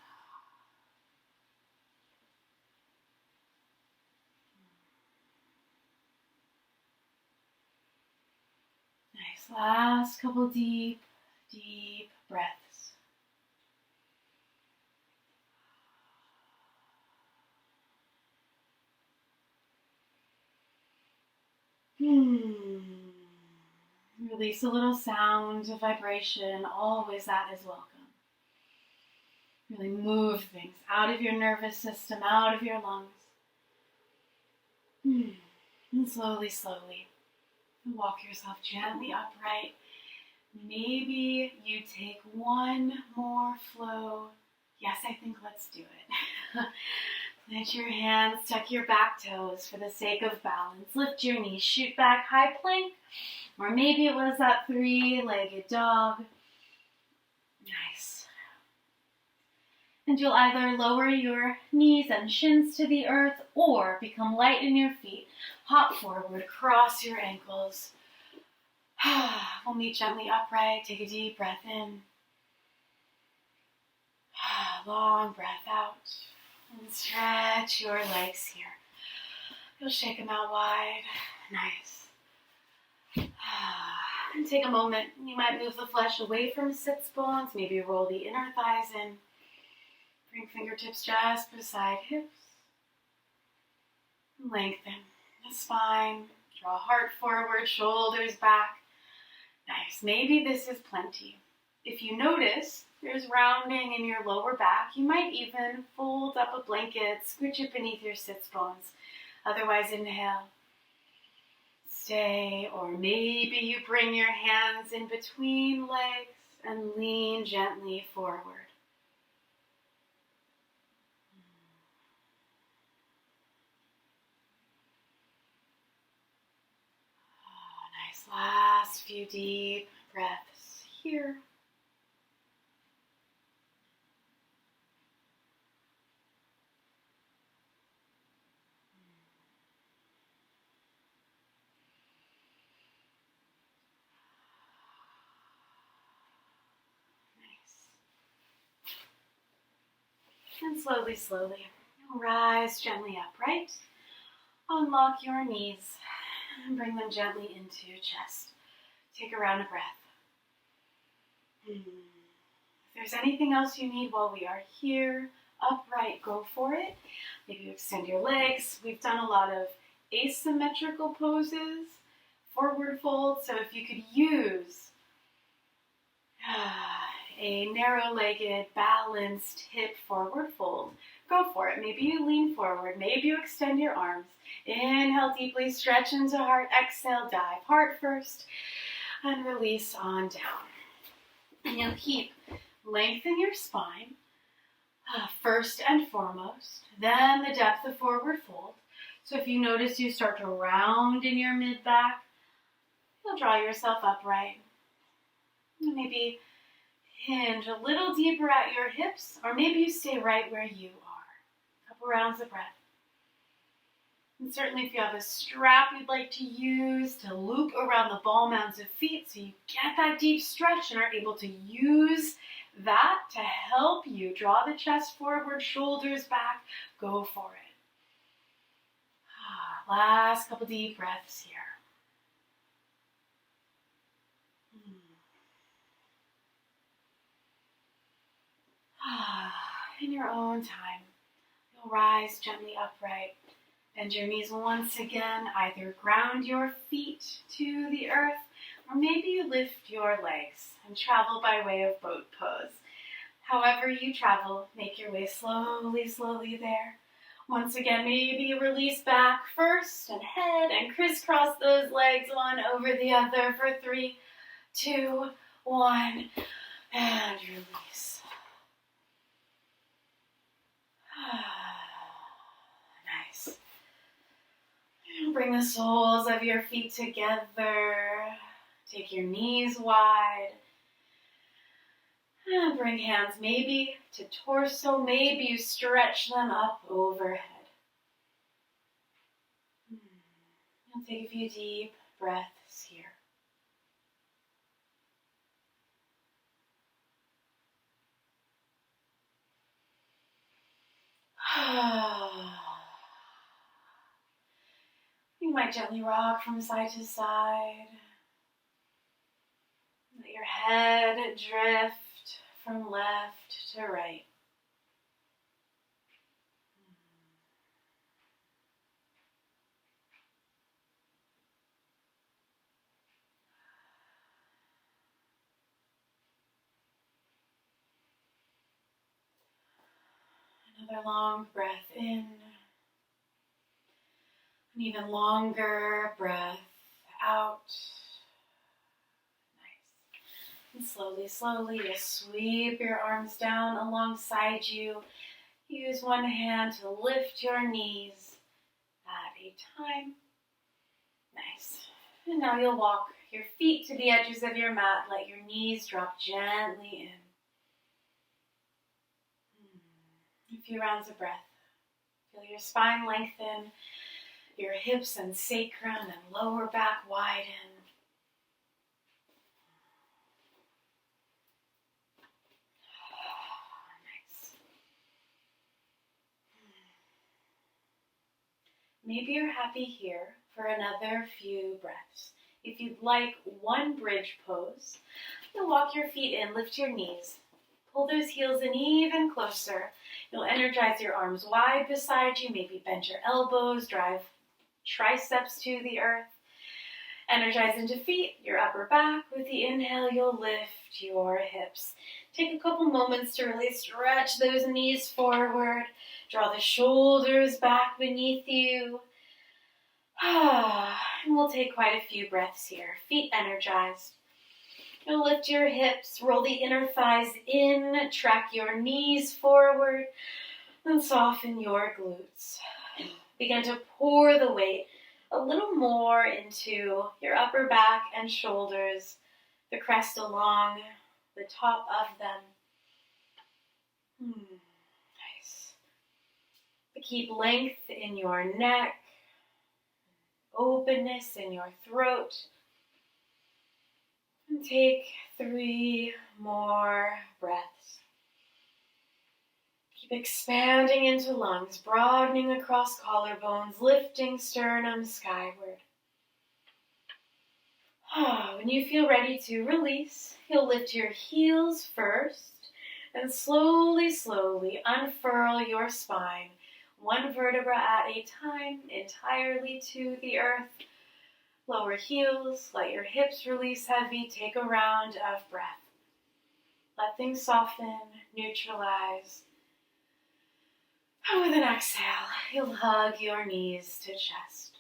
Nice. Last couple deep, deep breaths. Release a little sound, a vibration, always that is welcome. Really move things out of your nervous system, out of your lungs. And slowly, slowly, walk yourself gently upright. Maybe you take one more flow. Yes, I think let's do it. Plant your hands, tuck your back toes for the sake of balance. Lift your knees, shoot back, high plank. Or maybe it was that three-legged dog. Nice. And you'll either lower your knees and shins to the earth or become light in your feet. Hop forward, cross your ankles. We'll meet gently upright. Take a deep breath in. Long breath out. And stretch your legs here. You'll shake them out wide. Nice. And Take a moment. You might move the flesh away from sits bones. Maybe roll the inner thighs in. Bring fingertips just beside hips. Lengthen the spine. Draw heart forward, shoulders back. Nice. Maybe this is plenty. If you notice there's rounding in your lower back, you might even fold up a blanket, scooch it beneath your sits bones. Otherwise, inhale. Stay, or maybe you bring your hands in between legs and lean gently forward. Nice. Last few deep breaths here. And slowly, slowly, rise gently upright. Unlock your knees and bring them gently into your chest. Take a round of breath. If there's anything else you need while we are here, upright, go for it. Maybe you extend your legs. We've done a lot of asymmetrical poses, forward fold. So if you could use a narrow-legged, balanced hip forward fold, go for it. Maybe you lean forward. Maybe you extend your arms. Inhale deeply, stretch into heart. Exhale, dive heart first, and release on down. And you'll keep lengthen your spine first and foremost, then the depth of forward fold. So if you notice you start to round in your mid-back, you'll draw yourself upright. Maybe hinge a little deeper at your hips, or maybe you stay right where you are. A couple rounds of breath. And certainly if you have a strap you'd like to use to loop around the ball mounds of feet so you get that deep stretch and are able to use that to help you draw the chest forward, shoulders back, go for it. Last couple deep breaths here. In your own time, you'll rise gently upright. Bend your knees once again. Either ground your feet to the earth, or maybe you lift your legs and travel by way of boat pose. However you travel, make your way slowly, slowly there. Once again, maybe release back first and head and crisscross those legs one over the other for 3, 2, 1, and release. Nice. Bring the soles of your feet together. Take your knees wide. And bring hands maybe to torso. Maybe you stretch them up overhead. You'll take a few deep breaths here. You might gently rock from side to side. Let your head drift from left to right. Another long breath in. An even longer breath out. Nice. And slowly, slowly, you'll sweep your arms down alongside you. Use one hand to lift your knees at a time. Nice. And now you'll walk your feet to the edges of your mat. Let your knees drop gently in. A few rounds of breath. Feel your spine lengthen, your hips and sacrum and lower back widen. Nice. Maybe you're happy here for another few breaths. If you'd like one bridge pose, you'll walk your feet in, lift your knees. Pull those heels in even closer. You'll energize your arms wide beside you, maybe bend your elbows, drive triceps to the earth. Energize into feet, your upper back. With the inhale, you'll lift your hips. Take a couple moments to really stretch those knees forward. Draw the shoulders back beneath you. And we'll take quite a few breaths here. Feet energized. You'll lift your hips, roll the inner thighs in, track your knees forward, and soften your glutes. Begin to pour the weight a little more into your upper back and shoulders, the crest along the top of them. Nice. But keep length in your neck, openness in your throat. And take 3 more breaths. Keep expanding into lungs, broadening across collarbones, lifting sternum skyward. When you feel ready to release, you'll lift your heels first and slowly, slowly unfurl your spine, one vertebra at a time, entirely to the earth. Lower heels, let your hips release heavy, take a round of breath. Let things soften, neutralize. And with an exhale, you'll hug your knees to chest.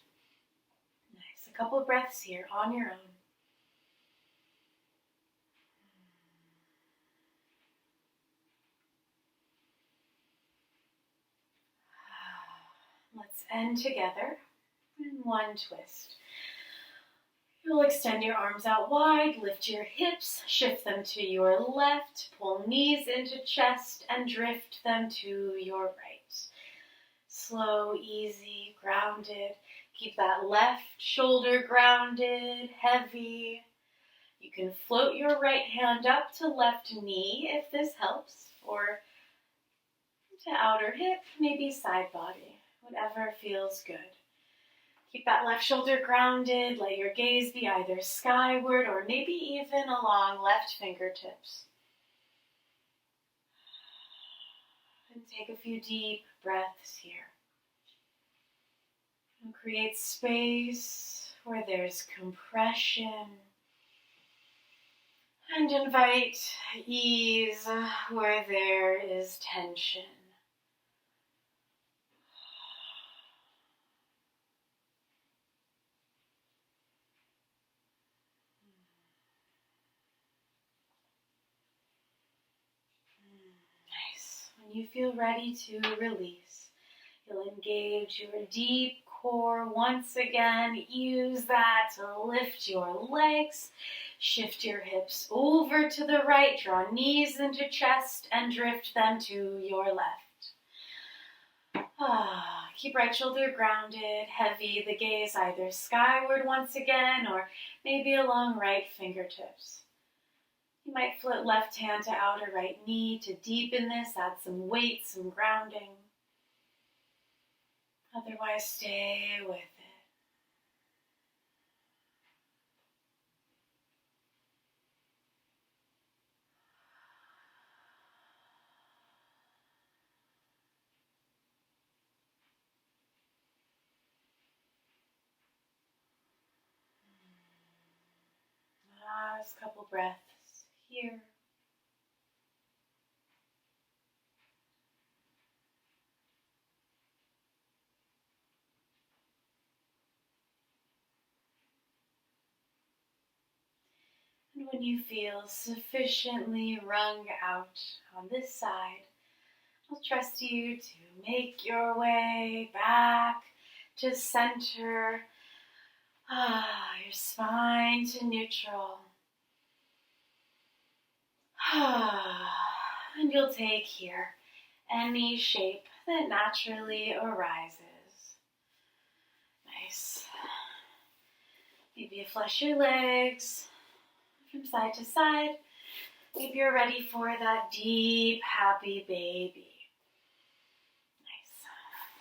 Nice, a couple breaths here on your own. Let's end together in one twist. You'll extend your arms out wide, lift your hips, shift them to your left, pull knees into chest, and drift them to your right. Slow, easy, grounded. Keep that left shoulder grounded, heavy. You can float your right hand up to left knee if this helps, or to outer hip, maybe side body, whatever feels good. Keep that left shoulder grounded. Let your gaze be either skyward or maybe even along left fingertips. And take a few deep breaths here. And create space where there's compression. And invite ease where there is tension. Nice. When you feel ready to release, you'll engage your deep core once again. Use that to lift your legs. Shift your hips over to the right. Draw knees into chest and drift them to your left. Keep right shoulder grounded, heavy, the gaze either skyward once again or maybe along right fingertips. You might flip left hand to outer right knee to deepen this, add some weight, some grounding. Otherwise, stay with it. Last couple breaths here. And when you feel sufficiently wrung out on this side, I'll trust you to make your way back to center. Your spine to neutral. And you'll take here any shape that naturally arises. Nice. Maybe you flush your legs from side to side. Maybe you're ready for that deep, happy baby. Nice.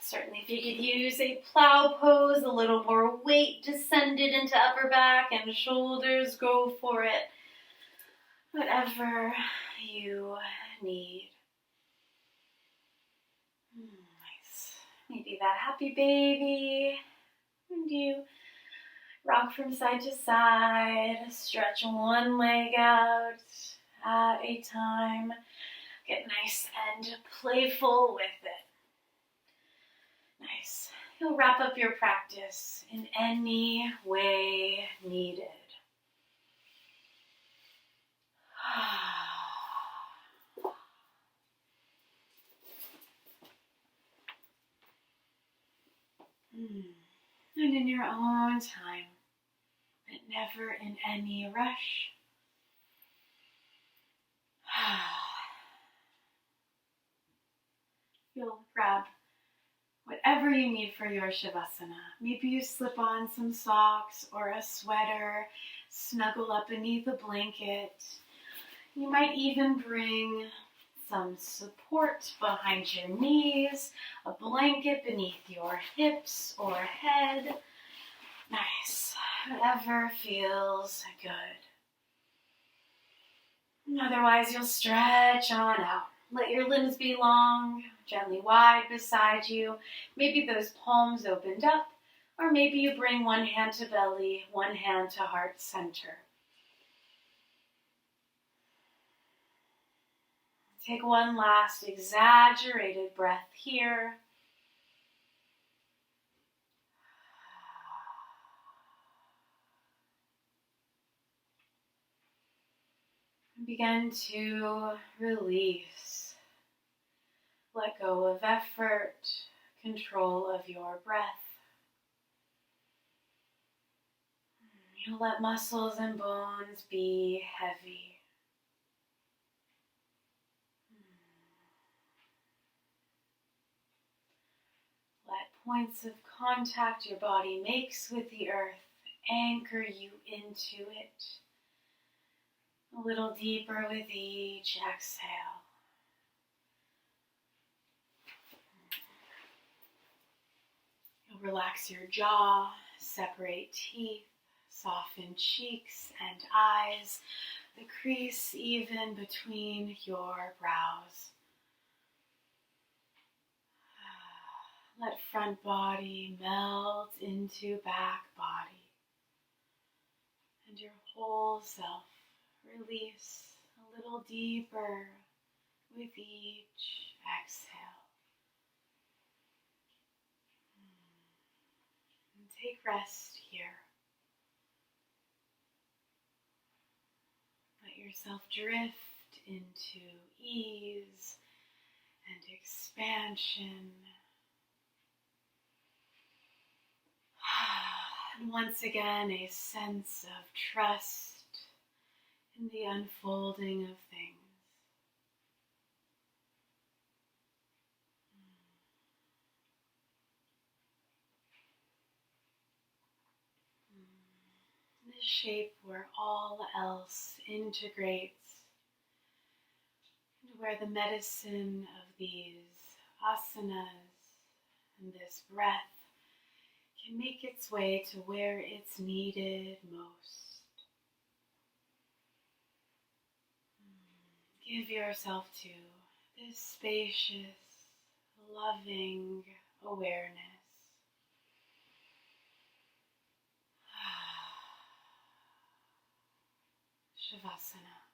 Certainly if you could use a plow pose, a little more weight descended into upper back and shoulders, go for it. Whatever you need. Nice. Maybe that happy baby. And you rock from side to side. Stretch one leg out at a time. Get nice and playful with it. Nice. You'll wrap up your practice in any way needed. And in your own time, but never in any rush. You'll grab whatever you need for your Shavasana. Maybe you slip on some socks or a sweater, snuggle up beneath a blanket. You might even bring some support behind your knees, a blanket beneath your hips or head. Nice. Whatever feels good. Otherwise, you'll stretch on out. Let your limbs be long, gently wide beside you. Maybe those palms opened up, or maybe you bring one hand to belly, one hand to heart center. Take one last exaggerated breath here. Begin to release. Let go of effort, control of your breath. You'll let muscles and bones be heavy. Let points of contact your body makes with the earth anchor you into it. A little deeper with each exhale. You'll relax your jaw, separate teeth, soften cheeks and eyes, the crease even between your brows. Let front body melt into back body, and your whole self release a little deeper with each exhale. And take rest here. Let yourself drift into ease and expansion. And once again, a sense of trust in the unfolding of things. This shape where all else integrates, and where the medicine of these asanas and this breath can make its way to where it's needed most. Give yourself to this spacious, loving awareness. Shavasana.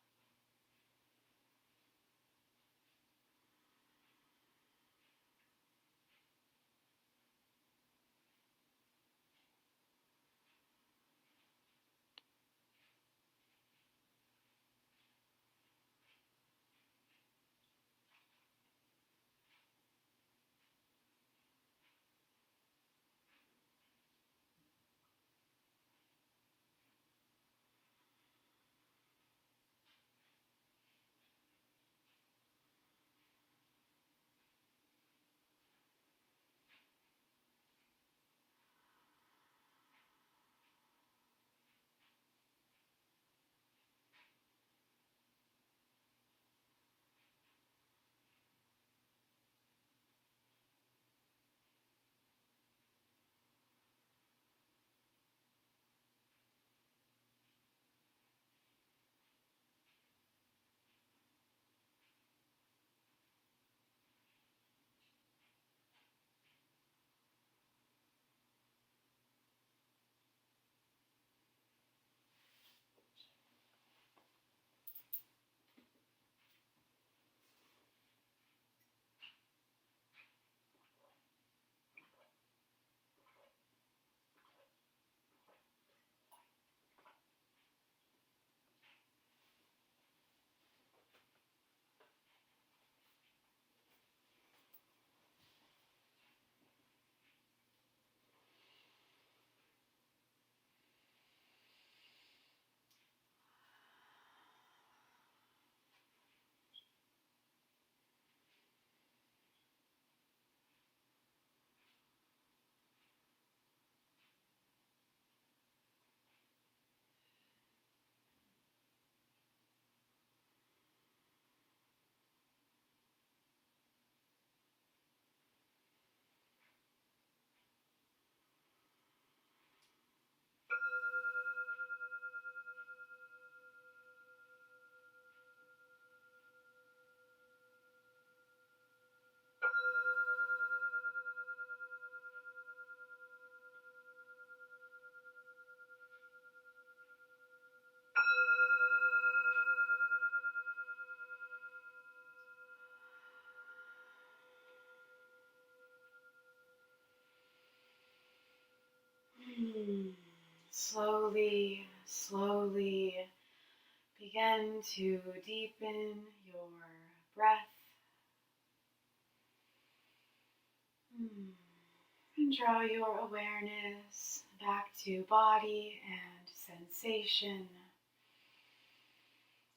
Slowly, slowly begin to deepen your breath. And draw your awareness back to body and sensation.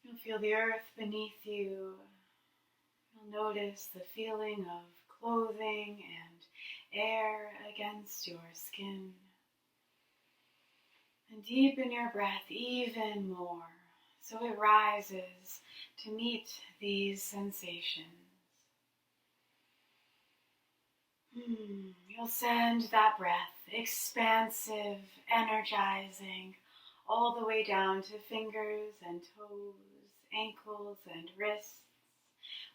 You'll feel the earth beneath you. You'll notice the feeling of clothing and air against your skin. And deepen your breath even more so it rises to meet these sensations. You'll send that breath, expansive, energizing, all the way down to fingers and toes, ankles and wrists.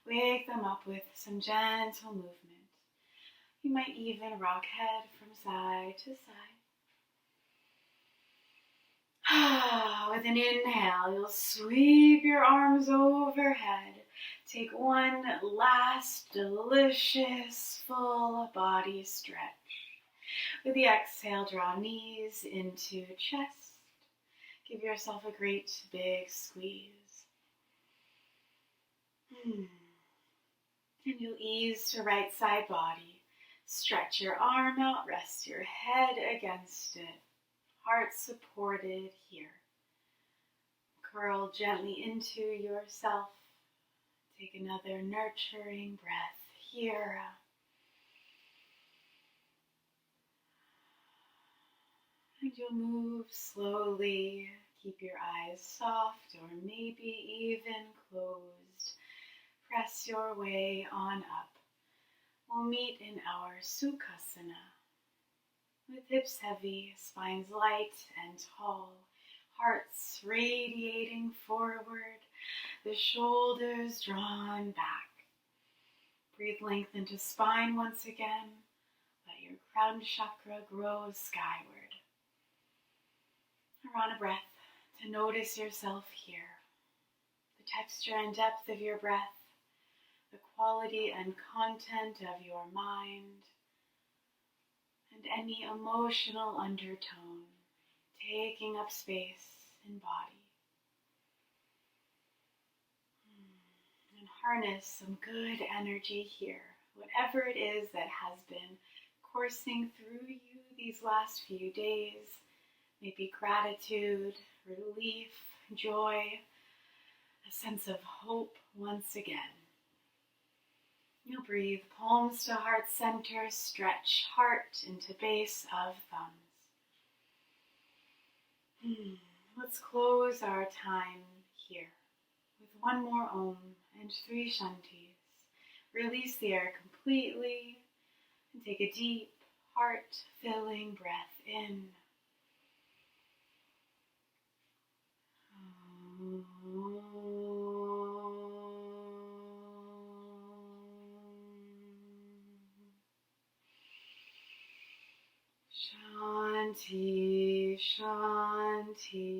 Wake them up with some gentle movement. You might even rock head from side to side. With an inhale, you'll sweep your arms overhead. Take one last delicious full body stretch. With the exhale, draw knees into chest. Give yourself a great big squeeze. And you'll ease to right side body. Stretch your arm out, rest your head against it. Heart supported here. Curl gently into yourself. Take another nurturing breath here. And you'll move slowly. Keep your eyes soft or maybe even closed. Press your way on up. We'll meet in our Sukhasana. With hips heavy, spines light and tall, hearts radiating forward, the shoulders drawn back. Breathe length into spine once again. Let your crown chakra grow skyward. Run a breath to notice yourself here. The texture and depth of your breath, the quality and content of your mind, and any emotional undertone taking up space in body. And harness some good energy here, whatever it is that has been coursing through you these last few days. Maybe gratitude, relief, joy, a sense of hope once again. You'll breathe palms to heart center, stretch heart into base of thumbs. Let's close our time here with one more Om and 3 Shantis. Release the air completely and take a deep, heart-filling breath in. Shanti, Shanti,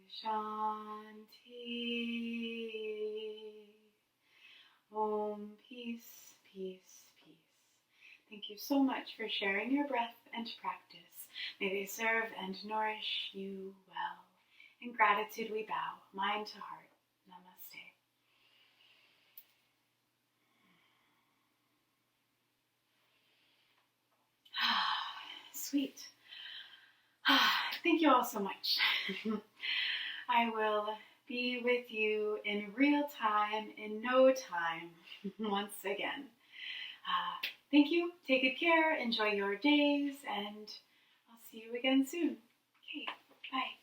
Shanti. Om, peace, peace, peace. Thank you so much for sharing your breath and practice. May they serve and nourish you well. In gratitude we bow, mind to heart. Namaste. Sweet. Thank you all so much. I will be with you in real time, in no time, once again. Thank you. Take good care. Enjoy your days, and I'll see you again soon. Okay, bye.